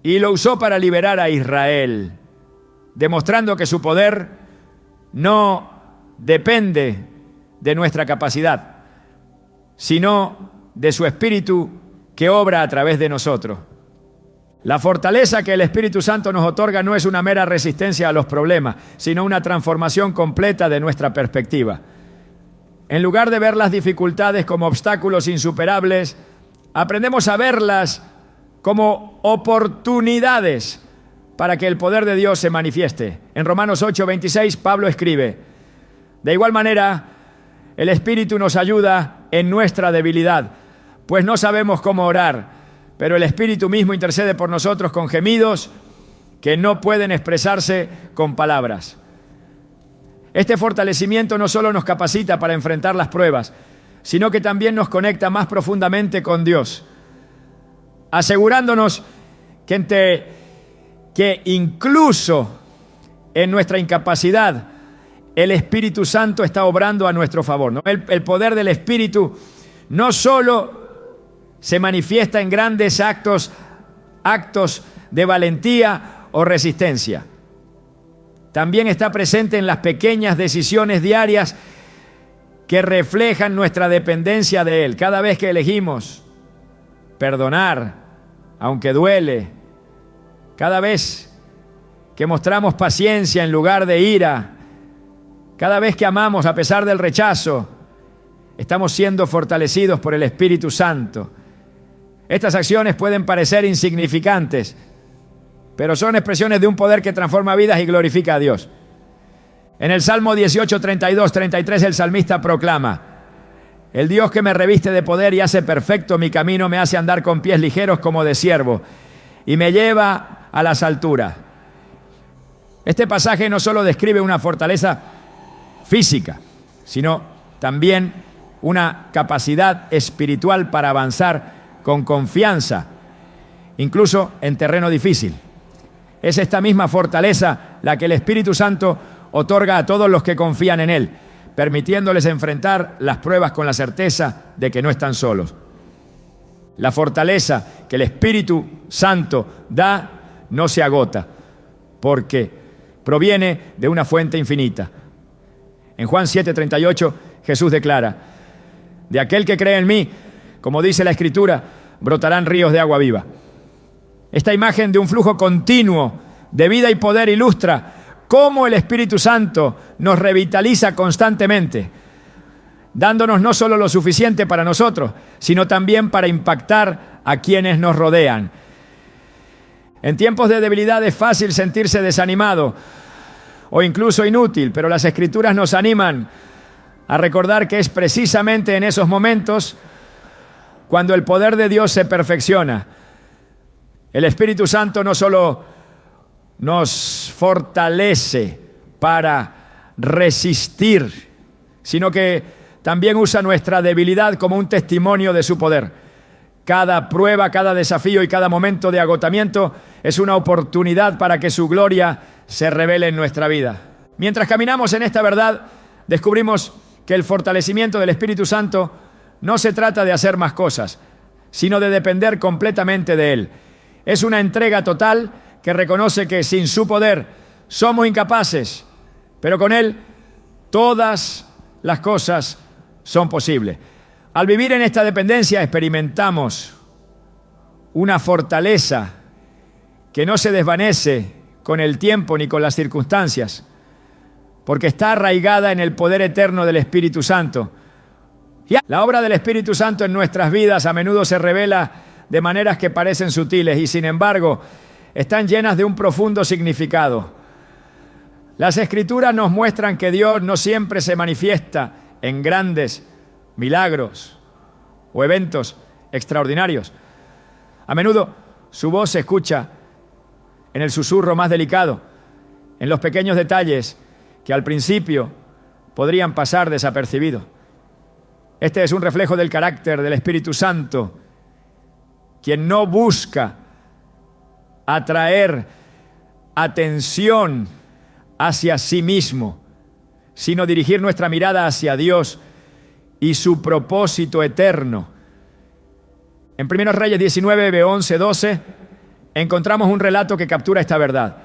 y lo usó para liberar a Israel, demostrando que su poder no depende de nuestra capacidad, sino de su Espíritu que obra a través de nosotros. La fortaleza que el Espíritu Santo nos otorga no es una mera resistencia a los problemas, sino una transformación completa de nuestra perspectiva. En lugar de ver las dificultades como obstáculos insuperables, aprendemos a verlas como oportunidades para que el poder de Dios se manifieste. En Romanos 8:26, Pablo escribe: de igual manera, el Espíritu nos ayuda en nuestra debilidad, pues no sabemos cómo orar, pero el Espíritu mismo intercede por nosotros con gemidos que no pueden expresarse con palabras. Este fortalecimiento no solo nos capacita para enfrentar las pruebas, sino que también nos conecta más profundamente con Dios, asegurándonos que incluso en nuestra incapacidad, el Espíritu Santo está obrando a nuestro favor, ¿no? El poder del Espíritu no solo se manifiesta en grandes actos de valentía o resistencia, también está presente en las pequeñas decisiones diarias que reflejan nuestra dependencia de Él. Cada vez que elegimos perdonar, aunque duele, cada vez que mostramos paciencia en lugar de ira, cada vez que amamos a pesar del rechazo, estamos siendo fortalecidos por el Espíritu Santo. Estas acciones pueden parecer insignificantes, pero son expresiones de un poder que transforma vidas y glorifica a Dios. En el Salmo 18, 32, 33, el salmista proclama: el Dios que me reviste de poder y hace perfecto mi camino, me hace andar con pies ligeros como de ciervo y me lleva a las alturas. Este pasaje no solo describe una fortaleza física, sino también una capacidad espiritual para avanzar con confianza, incluso en terreno difícil. Es esta misma fortaleza la que el Espíritu Santo otorga a todos los que confían en Él, permitiéndoles enfrentar las pruebas con la certeza de que no están solos. La fortaleza que el Espíritu Santo da no se agota, porque proviene de una fuente infinita. En Juan 7:38, Jesús declara: de aquel que cree en mí, como dice la Escritura, brotarán ríos de agua viva. Esta imagen de un flujo continuo de vida y poder ilustra cómo el Espíritu Santo nos revitaliza constantemente, dándonos no solo lo suficiente para nosotros, sino también para impactar a quienes nos rodean. En tiempos de debilidad es fácil sentirse desanimado o incluso inútil, pero las Escrituras nos animan a recordar que es precisamente en esos momentos cuando el poder de Dios se perfecciona. El Espíritu Santo no solo nos fortalece para resistir, sino que también usa nuestra debilidad como un testimonio de su poder. Cada prueba, cada desafío y cada momento de agotamiento es una oportunidad para que su gloria se revele en nuestra vida. Mientras caminamos en esta verdad, descubrimos que el fortalecimiento del Espíritu Santo no se trata de hacer más cosas, sino de depender completamente de Él. Es una entrega total que reconoce que sin su poder somos incapaces, pero con Él todas las cosas son posibles. Al vivir en esta dependencia experimentamos una fortaleza que no se desvanece con el tiempo ni con las circunstancias, porque está arraigada en el poder eterno del Espíritu Santo. Y la obra del Espíritu Santo en nuestras vidas a menudo se revela de maneras que parecen sutiles y sin embargo están llenas de un profundo significado. Las Escrituras nos muestran que Dios no siempre se manifiesta en grandes milagros o eventos extraordinarios. A menudo su voz se escucha en el susurro más delicado, en los pequeños detalles que al principio podrían pasar desapercibidos. Este es un reflejo del carácter del Espíritu Santo, quien no busca atraer atención hacia sí mismo, sino dirigir nuestra mirada hacia Dios y su propósito eterno. En 1 Reyes 19, 11, 12, encontramos un relato que captura esta verdad.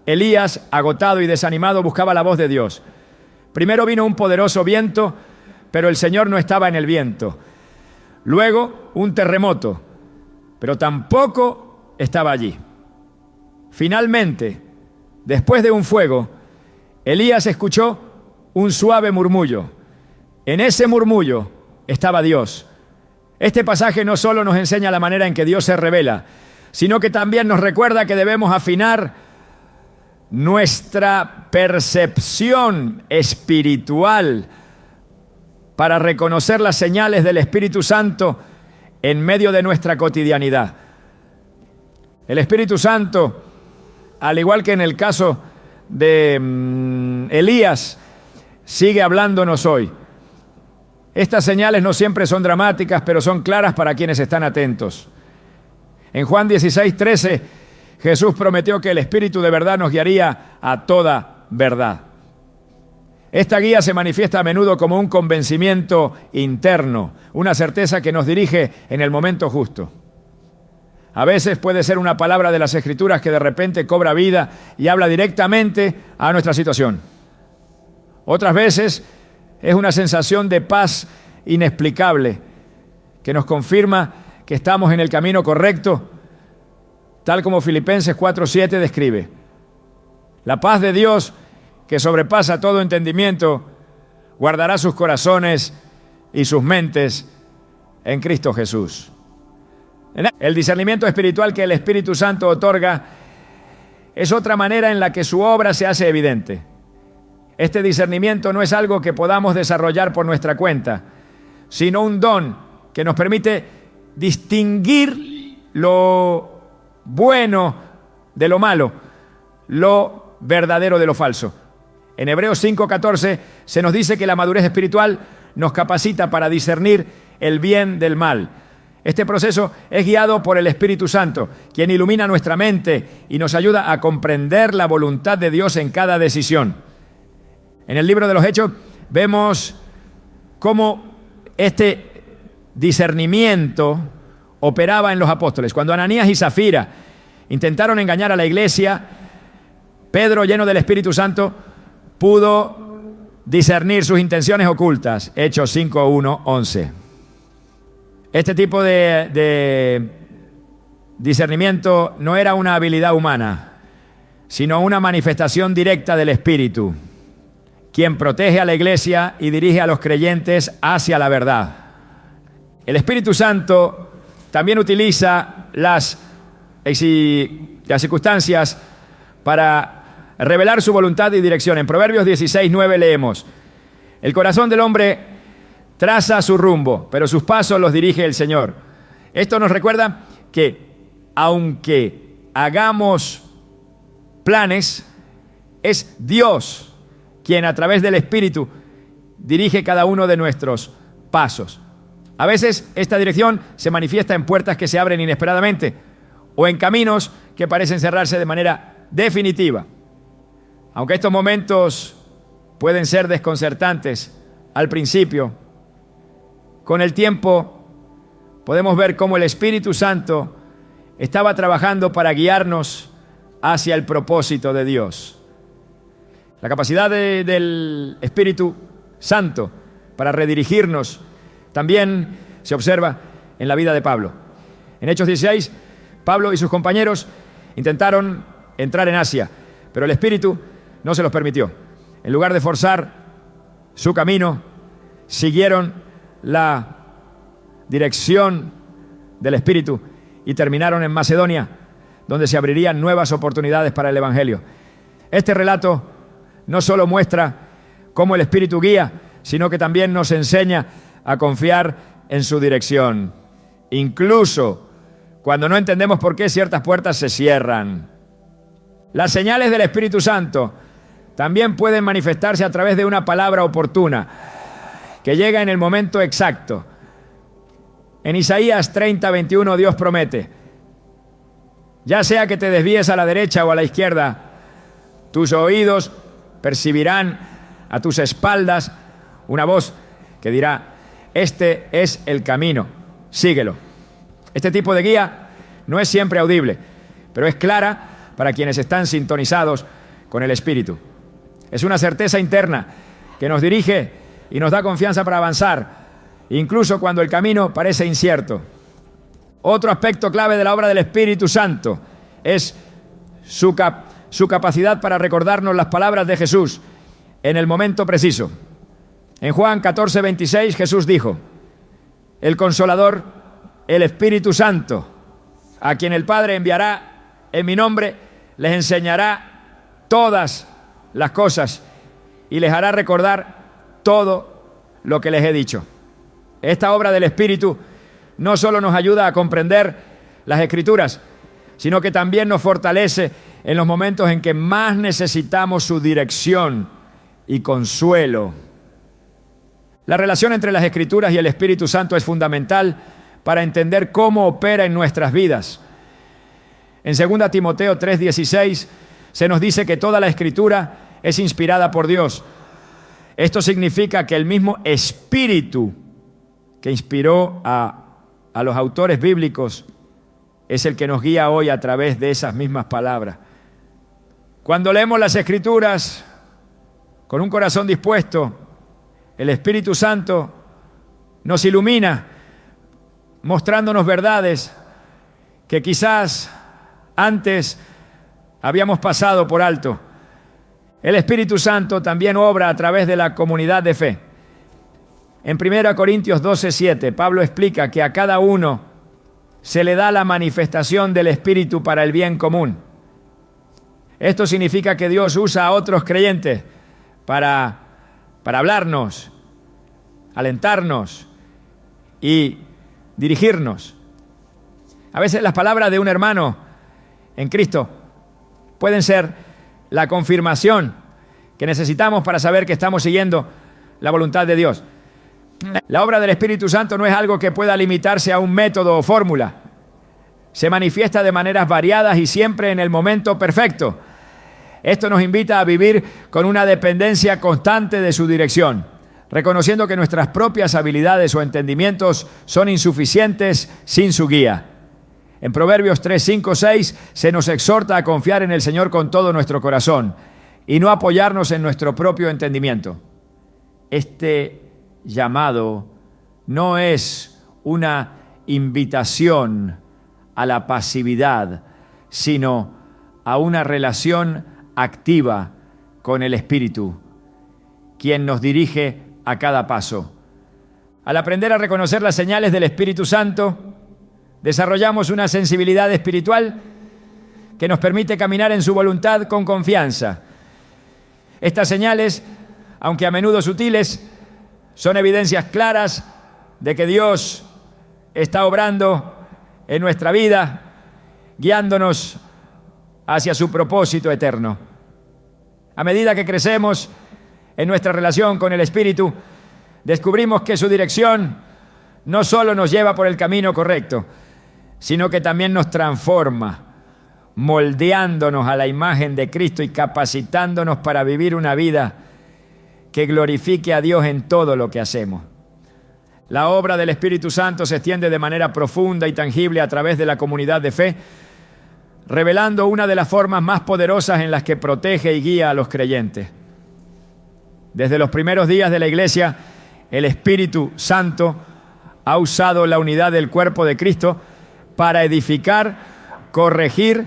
Elías, agotado y desanimado, buscaba la voz de Dios. Primero vino un poderoso viento, pero el Señor no estaba en el viento. Luego, un terremoto, pero tampoco estaba allí. Finalmente, después de un fuego, Elías escuchó un suave murmullo. En ese murmullo estaba Dios. Este pasaje no solo nos enseña la manera en que Dios se revela, sino que también nos recuerda que debemos afinar nuestra percepción espiritual para reconocer las señales del Espíritu Santo en medio de nuestra cotidianidad. El Espíritu Santo, al igual que en el caso de Elías, sigue hablándonos hoy. Estas señales no siempre son dramáticas, pero son claras para quienes están atentos. En Juan 16, 13, Jesús prometió que el Espíritu de verdad nos guiaría a toda verdad. Esta guía se manifiesta a menudo como un convencimiento interno, una certeza que nos dirige en el momento justo. A veces puede ser una palabra de las Escrituras que de repente cobra vida y habla directamente a nuestra situación. Otras veces es una sensación de paz inexplicable que nos confirma que estamos en el camino correcto, tal como Filipenses 4:7 describe. La paz de Dios, que sobrepasa todo entendimiento, guardará sus corazones y sus mentes en Cristo Jesús. El discernimiento espiritual que el Espíritu Santo otorga es otra manera en la que su obra se hace evidente. Este discernimiento no es algo que podamos desarrollar por nuestra cuenta, sino un don que nos permite distinguir lo bueno de lo malo, lo verdadero de lo falso. En Hebreos 5:14 se nos dice que la madurez espiritual nos capacita para discernir el bien del mal. Este proceso es guiado por el Espíritu Santo, quien ilumina nuestra mente y nos ayuda a comprender la voluntad de Dios en cada decisión. En el libro de los Hechos vemos cómo este discernimiento operaba en los apóstoles. Cuando Ananías y Zafira intentaron engañar a la iglesia, Pedro, lleno del Espíritu Santo, pudo discernir sus intenciones ocultas. Hechos 5:1, 11. Este tipo de discernimiento no era una habilidad humana, sino una manifestación directa del Espíritu, quien protege a la iglesia y dirige a los creyentes hacia la verdad. El Espíritu Santo también utiliza las circunstancias para revelar su voluntad y dirección. En Proverbios 16:9 leemos: el corazón del hombre traza su rumbo, pero sus pasos los dirige el Señor. Esto nos recuerda que aunque hagamos planes, es Dios quien a través del Espíritu dirige cada uno de nuestros pasos. A veces esta dirección se manifiesta en puertas que se abren inesperadamente o en caminos que parecen cerrarse de manera definitiva. Aunque estos momentos pueden ser desconcertantes al principio, con el tiempo podemos ver cómo el Espíritu Santo estaba trabajando para guiarnos hacia el propósito de Dios. La capacidad del Espíritu Santo para redirigirnos también se observa en la vida de Pablo. En Hechos 16, Pablo y sus compañeros intentaron entrar en Asia, pero el Espíritu no se los permitió. En lugar de forzar su camino, siguieron la dirección del Espíritu y terminaron en Macedonia, donde se abrirían nuevas oportunidades para el Evangelio. Este relato no solo muestra cómo el Espíritu guía, sino que también nos enseña a confiar en su dirección, incluso cuando no entendemos por qué ciertas puertas se cierran. Las señales del Espíritu Santo también pueden manifestarse a través de una palabra oportuna que llega en el momento exacto. En Isaías 30:21 Dios promete: ya sea que te desvíes a la derecha o a la izquierda, tus oídos percibirán a tus espaldas una voz que dirá: este es el camino, síguelo. Este tipo de guía no es siempre audible, pero es clara para quienes están sintonizados con el Espíritu. Es una certeza interna que nos dirige y nos da confianza para avanzar, incluso cuando el camino parece incierto. Otro aspecto clave de la obra del Espíritu Santo es su capacidad para recordarnos las palabras de Jesús en el momento preciso. En Juan 14:26 Jesús dijo: el Consolador, el Espíritu Santo, a quien el Padre enviará en mi nombre, les enseñará todas las cosas y les hará recordar todo lo que les he dicho. Esta obra del Espíritu no solo nos ayuda a comprender las Escrituras, sino que también nos fortalece en los momentos en que más necesitamos su dirección y consuelo. La relación entre las Escrituras y el Espíritu Santo es fundamental para entender cómo opera en nuestras vidas. En 2 Timoteo 3:16 se nos dice que toda la Escritura es inspirada por Dios. Esto significa que el mismo Espíritu que inspiró a los autores bíblicos es el que nos guía hoy a través de esas mismas palabras. Cuando leemos las Escrituras con un corazón dispuesto, el Espíritu Santo nos ilumina, mostrándonos verdades que quizás antes habíamos pasado por alto. El Espíritu Santo también obra a través de la comunidad de fe. En 1 Corintios 12:7, Pablo explica que a cada uno se le da la manifestación del Espíritu para el bien común. Esto significa que Dios usa a otros creyentes para hablarnos, alentarnos y dirigirnos. A veces las palabras de un hermano en Cristo pueden ser la confirmación que necesitamos para saber que estamos siguiendo la voluntad de Dios. La obra del Espíritu Santo no es algo que pueda limitarse a un método o fórmula. Se manifiesta de maneras variadas y siempre en el momento perfecto. Esto nos invita a vivir con una dependencia constante de su dirección, reconociendo que nuestras propias habilidades o entendimientos son insuficientes sin su guía. En Proverbios 3, 5, 6 se nos exhorta a confiar en el Señor con todo nuestro corazón y no apoyarnos en nuestro propio entendimiento. Este llamado no es una invitación a la pasividad, sino a una relación activa con el Espíritu, quien nos dirige a cada paso. Al aprender a reconocer las señales del Espíritu Santo, desarrollamos una sensibilidad espiritual que nos permite caminar en su voluntad con confianza. Estas señales, aunque a menudo sutiles, son evidencias claras de que Dios está obrando en nuestra vida, guiándonos hacia su propósito eterno. A medida que crecemos en nuestra relación con el Espíritu, descubrimos que su dirección no solo nos lleva por el camino correcto, sino que también nos transforma, moldeándonos a la imagen de Cristo y capacitándonos para vivir una vida que glorifique a Dios en todo lo que hacemos. La obra del Espíritu Santo se extiende de manera profunda y tangible a través de la comunidad de fe, revelando una de las formas más poderosas en las que protege y guía a los creyentes. Desde los primeros días de la Iglesia, el Espíritu Santo ha usado la unidad del cuerpo de Cristo para edificar, corregir,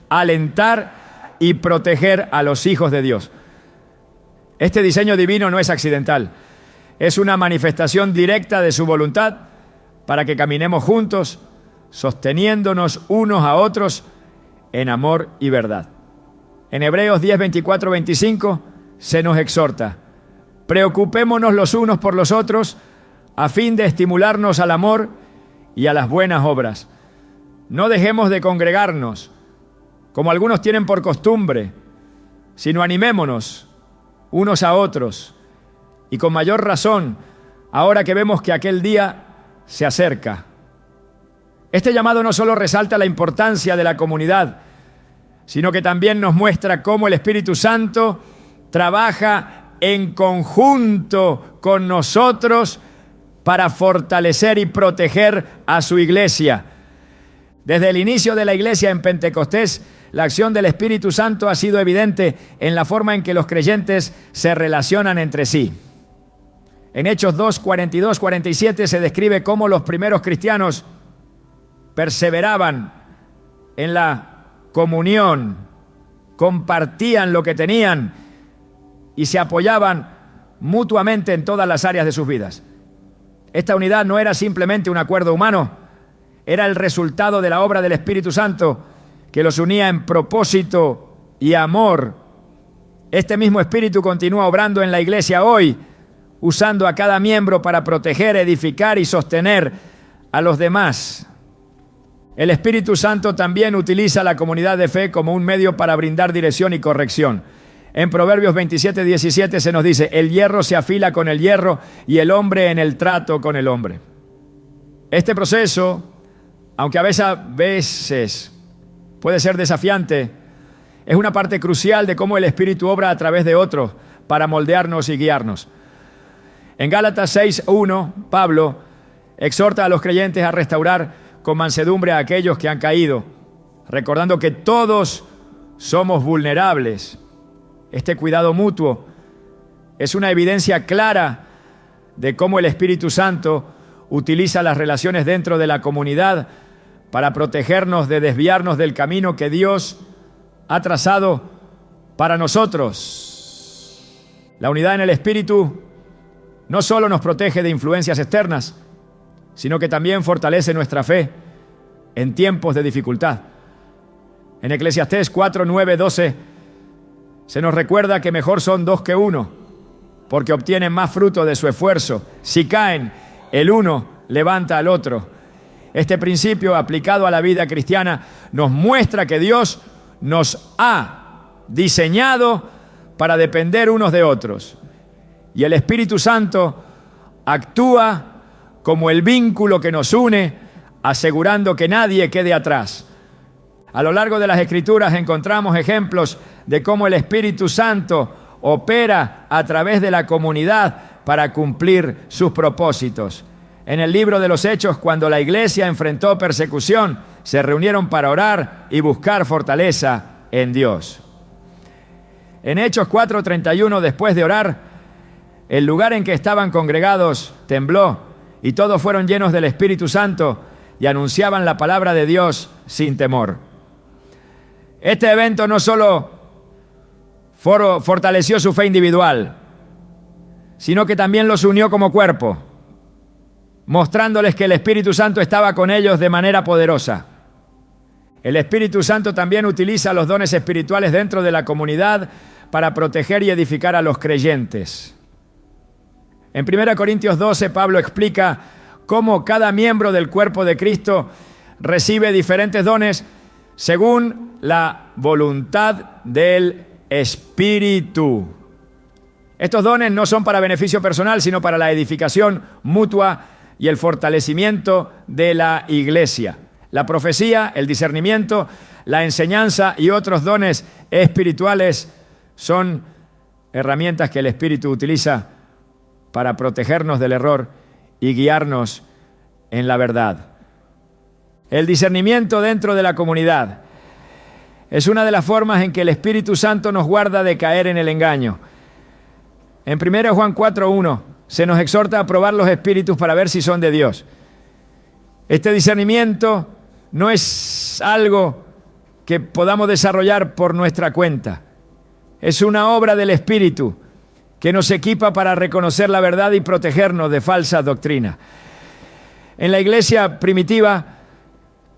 alentar y proteger a los hijos de Dios. Este diseño divino no es accidental, es una manifestación directa de su voluntad para que caminemos juntos, sosteniéndonos unos a otros en amor y verdad. En Hebreos 10, 24, 25 se nos exhorta: preocupémonos los unos por los otros a fin de estimularnos al amor y a las buenas obras. No dejemos de congregarnos, como algunos tienen por costumbre, sino animémonos unos a otros, y con mayor razón, ahora que vemos que aquel día se acerca. Este llamado no solo resalta la importancia de la comunidad, sino que también nos muestra cómo el Espíritu Santo trabaja en conjunto con nosotros para fortalecer y proteger a su iglesia. Desde el inicio de la iglesia en Pentecostés, la acción del Espíritu Santo ha sido evidente en la forma en que los creyentes se relacionan entre sí. En Hechos 2, 42, 47 se describe cómo los primeros cristianos perseveraban en la comunión, compartían lo que tenían y se apoyaban mutuamente en todas las áreas de sus vidas. Esta unidad no era simplemente un acuerdo humano, era el resultado de la obra del Espíritu Santo que los unía en propósito y amor. Este mismo Espíritu continúa obrando en la iglesia hoy, usando a cada miembro para proteger, edificar y sostener a los demás. El Espíritu Santo también utiliza la comunidad de fe como un medio para brindar dirección y corrección. En Proverbios 27, 17 se nos dice: el hierro se afila con el hierro y el hombre en el trato con el hombre. Este proceso, aunque a veces puede ser desafiante, es una parte crucial de cómo el Espíritu obra a través de otros para moldearnos y guiarnos. En Gálatas 6:1, Pablo exhorta a los creyentes a restaurar con mansedumbre a aquellos que han caído, recordando que todos somos vulnerables. Este cuidado mutuo es una evidencia clara de cómo el Espíritu Santo utiliza las relaciones dentro de la comunidad para protegernos de desviarnos del camino que Dios ha trazado para nosotros. La unidad en el Espíritu no solo nos protege de influencias externas, sino que también fortalece nuestra fe en tiempos de dificultad. En Eclesiastés 4, 9, 12 se nos recuerda que mejor son dos que uno, porque obtienen más fruto de su esfuerzo. Si caen, el uno levanta al otro. Este principio aplicado a la vida cristiana nos muestra que Dios nos ha diseñado para depender unos de otros. Y el Espíritu Santo actúa como el vínculo que nos une, asegurando que nadie quede atrás. A lo largo de las Escrituras encontramos ejemplos de cómo el Espíritu Santo opera a través de la comunidad para cumplir sus propósitos. En el libro de los Hechos, cuando la iglesia enfrentó persecución, se reunieron para orar y buscar fortaleza en Dios. En Hechos 4:31, después de orar, el lugar en que estaban congregados tembló y todos fueron llenos del Espíritu Santo y anunciaban la palabra de Dios sin temor. Este evento no solo fortaleció su fe individual, sino que también los unió como cuerpo, mostrándoles que el Espíritu Santo estaba con ellos de manera poderosa. El Espíritu Santo también utiliza los dones espirituales dentro de la comunidad para proteger y edificar a los creyentes. En 1 Corintios 12, Pablo explica cómo cada miembro del cuerpo de Cristo recibe diferentes dones según la voluntad del Espíritu. Estos dones no son para beneficio personal, sino para la edificación mutua y el fortalecimiento de la iglesia. La profecía, el discernimiento, la enseñanza y otros dones espirituales son herramientas que el Espíritu utiliza para protegernos del error y guiarnos en la verdad. El discernimiento dentro de la comunidad es una de las formas en que el Espíritu Santo nos guarda de caer en el engaño. En 1 Juan 4:1 se nos exhorta a probar los espíritus para ver si son de Dios. Este discernimiento no es algo que podamos desarrollar por nuestra cuenta. Es una obra del Espíritu que nos equipa para reconocer la verdad y protegernos de falsas doctrinas. En la iglesia primitiva,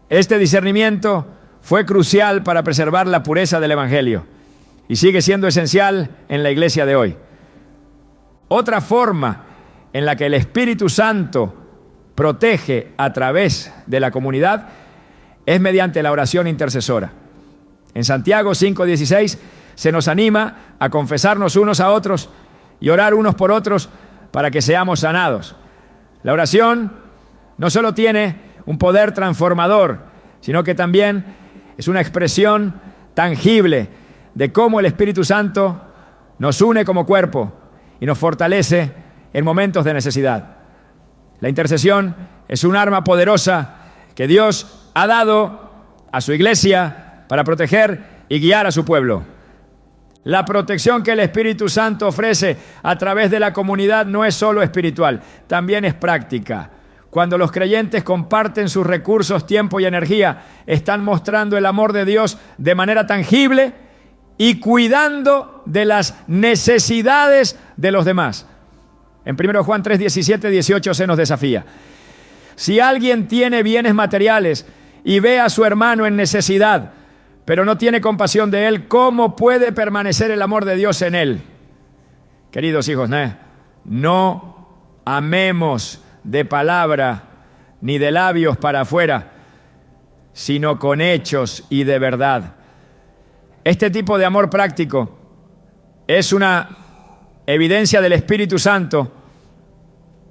este discernimiento fue crucial para preservar la pureza del Evangelio y sigue siendo esencial en la iglesia de hoy. Otra forma en la que el Espíritu Santo protege a través de la comunidad es mediante la oración intercesora. En Santiago 5:16 se nos anima a confesarnos unos a otros y orar unos por otros para que seamos sanados. La oración no solo tiene un poder transformador, sino que también es una expresión tangible de cómo el Espíritu Santo nos une como cuerpo y nos fortalece en momentos de necesidad. La intercesión es un arma poderosa que Dios ha dado a su iglesia para proteger y guiar a su pueblo. La protección que el Espíritu Santo ofrece a través de la comunidad no es solo espiritual, también es práctica. Cuando los creyentes comparten sus recursos, tiempo y energía, están mostrando el amor de Dios de manera tangible y cuidando de las necesidades de los demás. En 1 Juan 3, 17, 18 se nos desafía. Si alguien tiene bienes materiales y ve a su hermano en necesidad, pero no tiene compasión de él, ¿cómo puede permanecer el amor de Dios en él? Queridos hijos, no amemos de palabra ni de labios para afuera, sino con hechos y de verdad. Este tipo de amor práctico es una evidencia del Espíritu Santo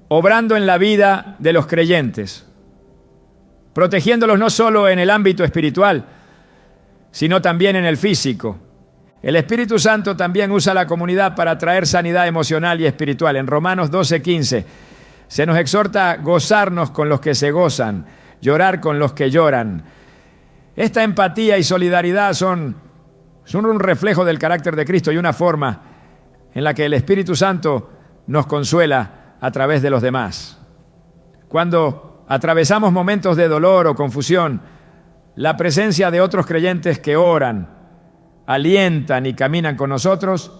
obrando en la vida de los creyentes, protegiéndolos no solo en el ámbito espiritual, sino también en el físico. El Espíritu Santo también usa la comunidad para traer sanidad emocional y espiritual. En Romanos 12:15 se nos exhorta a gozarnos con los que se gozan, llorar con los que lloran. Esta empatía y solidaridad son un reflejo del carácter de Cristo y una forma en la que el Espíritu Santo nos consuela a través de los demás. Cuando atravesamos momentos de dolor o confusión, la presencia de otros creyentes que oran, alientan y caminan con nosotros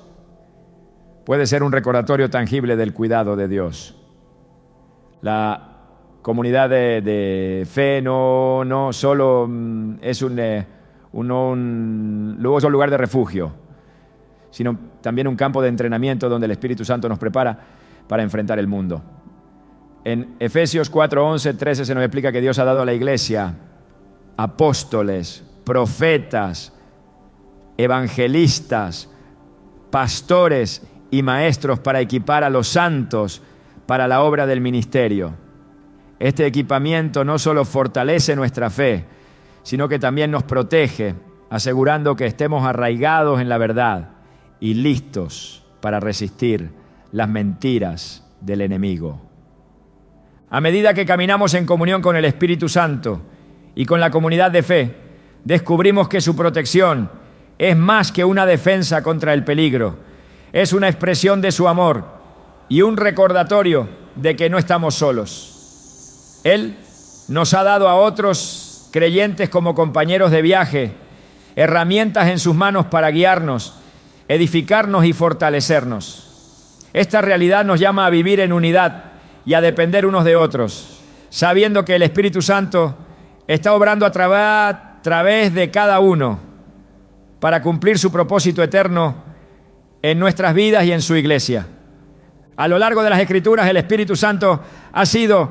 puede ser un recordatorio tangible del cuidado de Dios. La comunidad de fe no solo es un lugar de refugio, sino también un campo de entrenamiento donde el Espíritu Santo nos prepara para enfrentar el mundo. En Efesios 4, 11, 13 se nos explica que Dios ha dado a la iglesia apóstoles, profetas, evangelistas, pastores y maestros para equipar a los santos para la obra del ministerio. Este equipamiento no solo fortalece nuestra fe, sino que también nos protege, asegurando que estemos arraigados en la verdad y listos para resistir las mentiras del enemigo. A medida que caminamos en comunión con el Espíritu Santo y con la comunidad de fe, descubrimos que su protección es más que una defensa contra el peligro. Es una expresión de su amor y un recordatorio de que no estamos solos. Él nos ha dado a otros creyentes como compañeros de viaje, herramientas en sus manos para guiarnos, edificarnos y fortalecernos. Esta realidad nos llama a vivir en unidad y a depender unos de otros, sabiendo que el Espíritu Santo está obrando a través de cada uno para cumplir su propósito eterno en nuestras vidas y en su iglesia. A lo largo de las Escrituras, el Espíritu Santo ha sido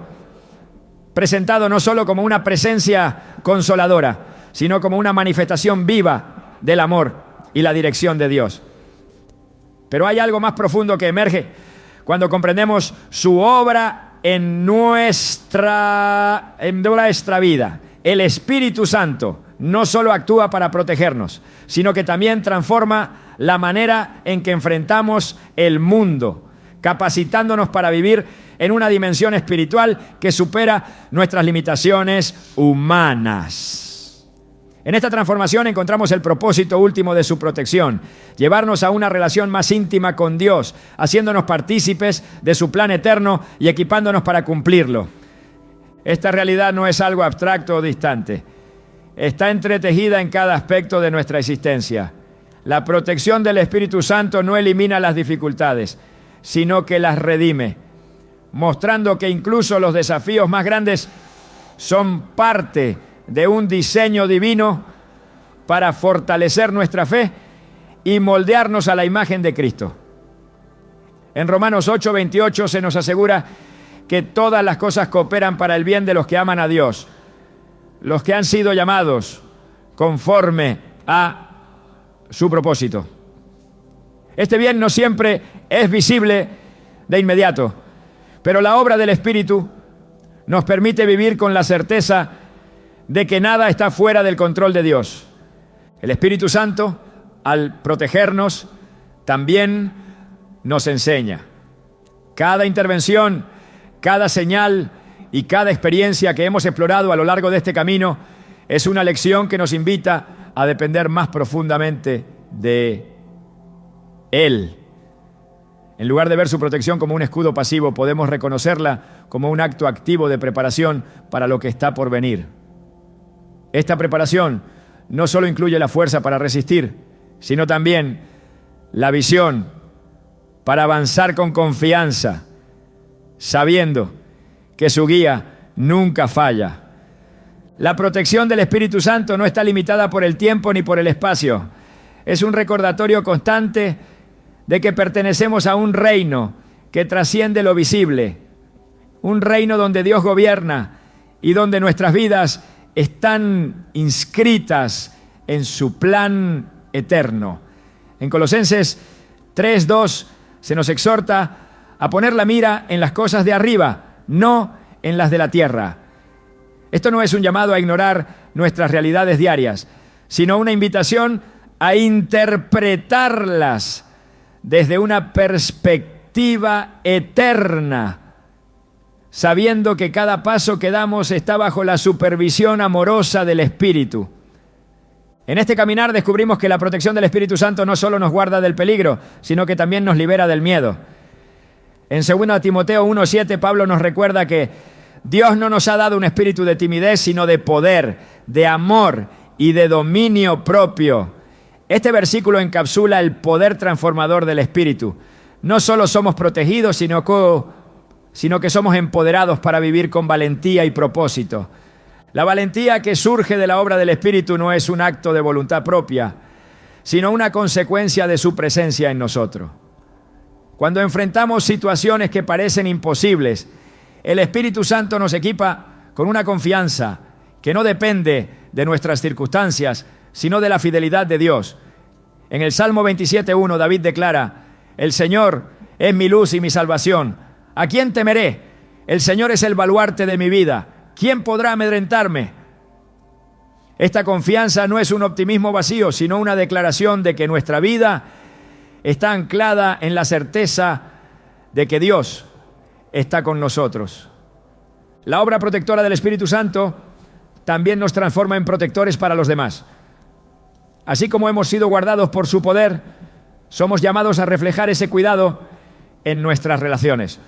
presentado no solo como una presencia consoladora, sino como una manifestación viva del amor y la dirección de Dios. Pero hay algo más profundo que emerge cuando comprendemos su obra en nuestra vida. El Espíritu Santo no solo actúa para protegernos, sino que también transforma la manera en que enfrentamos el mundo, capacitándonos para vivir en una dimensión espiritual que supera nuestras limitaciones humanas. En esta transformación encontramos el propósito último de su protección: llevarnos a una relación más íntima con Dios, haciéndonos partícipes de su plan eterno y equipándonos para cumplirlo. Esta realidad no es algo abstracto o distante. Está entretejida en cada aspecto de nuestra existencia. La protección del Espíritu Santo no elimina las dificultades, sino que las redime, mostrando que incluso los desafíos más grandes son parte de un diseño divino para fortalecer nuestra fe y moldearnos a la imagen de Cristo. En Romanos 8:28 se nos asegura que todas las cosas cooperan para el bien de los que aman a Dios, los que han sido llamados conforme a su propósito. Este bien no siempre es visible de inmediato, pero la obra del Espíritu nos permite vivir con la certeza de que nada está fuera del control de Dios. El Espíritu Santo, al protegernos, también nos enseña. Cada intervención, cada señal y cada experiencia que hemos explorado a lo largo de este camino es una lección que nos invita a depender más profundamente de Él. En lugar de ver su protección como un escudo pasivo, podemos reconocerla como un acto activo de preparación para lo que está por venir. Esta preparación no solo incluye la fuerza para resistir, sino también la visión para avanzar con confianza, sabiendo que su guía nunca falla. La protección del Espíritu Santo no está limitada por el tiempo ni por el espacio. Es un recordatorio constante de que pertenecemos a un reino que trasciende lo visible, un reino donde Dios gobierna y donde nuestras vidas están inscritas en su plan eterno. En Colosenses 3:2 se nos exhorta a poner la mira en las cosas de arriba, no en las de la tierra. Esto no es un llamado a ignorar nuestras realidades diarias, sino una invitación a interpretarlas desde una perspectiva eterna, sabiendo que cada paso que damos está bajo la supervisión amorosa del Espíritu. En este caminar descubrimos que la protección del Espíritu Santo no solo nos guarda del peligro, sino que también nos libera del miedo. En 2 Timoteo 1:7, Pablo nos recuerda que Dios no nos ha dado un espíritu de timidez, sino de poder, de amor y de dominio propio. Este versículo encapsula el poder transformador del Espíritu. No solo somos protegidos, sino que somos empoderados para vivir con valentía y propósito. La valentía que surge de la obra del Espíritu no es un acto de voluntad propia, sino una consecuencia de su presencia en nosotros. Cuando enfrentamos situaciones que parecen imposibles, el Espíritu Santo nos equipa con una confianza que no depende de nuestras circunstancias, sino de la fidelidad de Dios. En el Salmo 27:1, David declara: el Señor es mi luz y mi salvación. ¿A quién temeré? El Señor es el baluarte de mi vida. ¿Quién podrá amedrentarme? Esta confianza no es un optimismo vacío, sino una declaración de que nuestra vida está anclada en la certeza de que Dios está con nosotros. La obra protectora del Espíritu Santo también nos transforma en protectores para los demás. Así como hemos sido guardados por su poder, somos llamados a reflejar ese cuidado en nuestras relaciones.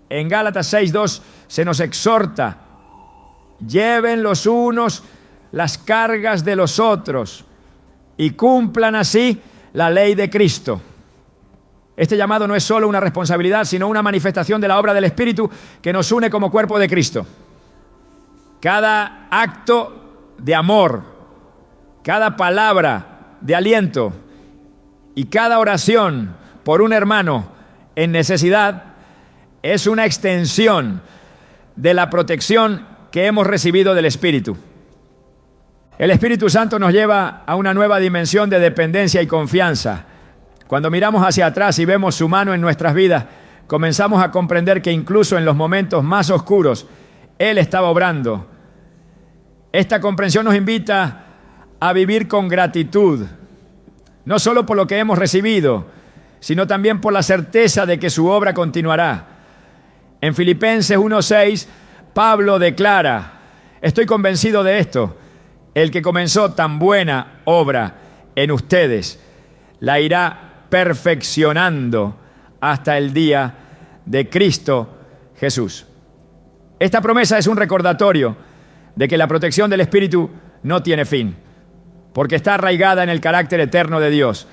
En Gálatas 6:2 se nos exhorta: lleven los unos las cargas de los otros y cumplan así la ley de Cristo. Este llamado no es solo una responsabilidad, sino una manifestación de la obra del Espíritu que nos une como cuerpo de Cristo. Cada acto de amor, cada palabra de aliento y cada oración por un hermano en necesidad es una extensión de la protección que hemos recibido del Espíritu. El Espíritu Santo nos lleva a una nueva dimensión de dependencia y confianza. Cuando miramos hacia atrás y vemos su mano en nuestras vidas, comenzamos a comprender que incluso en los momentos más oscuros, Él estaba obrando. Esta comprensión nos invita a vivir con gratitud, no solo por lo que hemos recibido, sino también por la certeza de que su obra continuará. En Filipenses 1:6, Pablo declara: estoy convencido de esto, el que comenzó tan buena obra en ustedes, la irá perfeccionando hasta el día de Cristo Jesús. Esta promesa es un recordatorio de que la protección del Espíritu no tiene fin, porque está arraigada en el carácter eterno de Dios.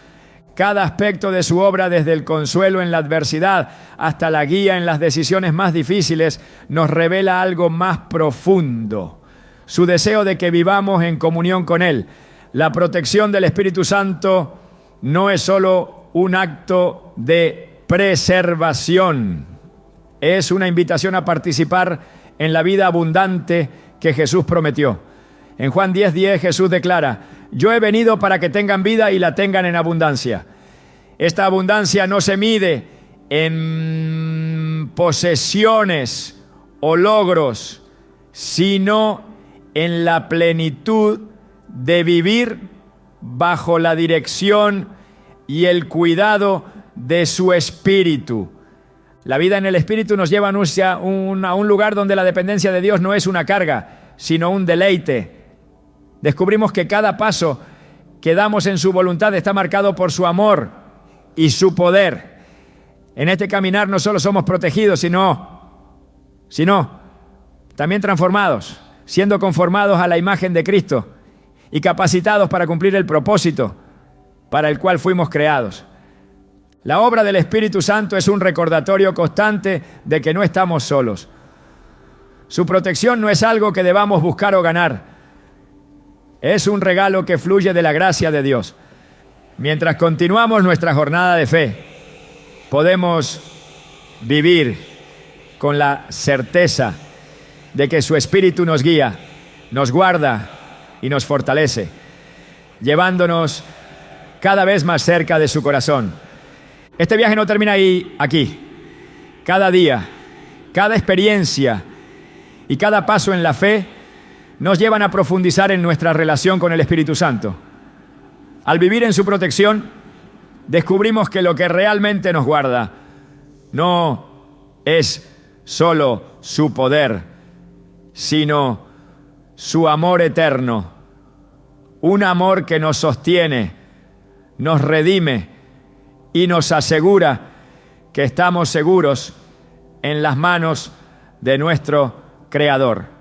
Cada aspecto de su obra, desde el consuelo en la adversidad hasta la guía en las decisiones más difíciles, nos revela algo más profundo: su deseo de que vivamos en comunión con Él. La protección del Espíritu Santo no es solo un acto de preservación, es una invitación a participar en la vida abundante que Jesús prometió. En Juan 10:10 Jesús declara: yo he venido para que tengan vida y la tengan en abundancia. Esta abundancia no se mide en posesiones o logros, sino en la plenitud de vivir bajo la dirección y el cuidado de su Espíritu. La vida en el Espíritu nos lleva a un lugar donde la dependencia de Dios no es una carga, sino un deleite. Descubrimos que cada paso que damos en su voluntad está marcado por su amor y su poder. En este caminar no solo somos protegidos, sino también transformados, siendo conformados a la imagen de Cristo y capacitados para cumplir el propósito para el cual fuimos creados. La obra del Espíritu Santo es un recordatorio constante de que no estamos solos. Su protección no es algo que debamos buscar o ganar. Es un regalo que fluye de la gracia de Dios. Mientras continuamos nuestra jornada de fe, podemos vivir con la certeza de que su Espíritu nos guía, nos guarda y nos fortalece, llevándonos cada vez más cerca de su corazón. Este viaje no termina aquí. Cada día, cada experiencia y cada paso en la fe nos llevan a profundizar en nuestra relación con el Espíritu Santo. Al vivir en su protección, descubrimos que lo que realmente nos guarda no es solo su poder, sino su amor eterno. Un amor que nos sostiene, nos redime y nos asegura que estamos seguros en las manos de nuestro Creador.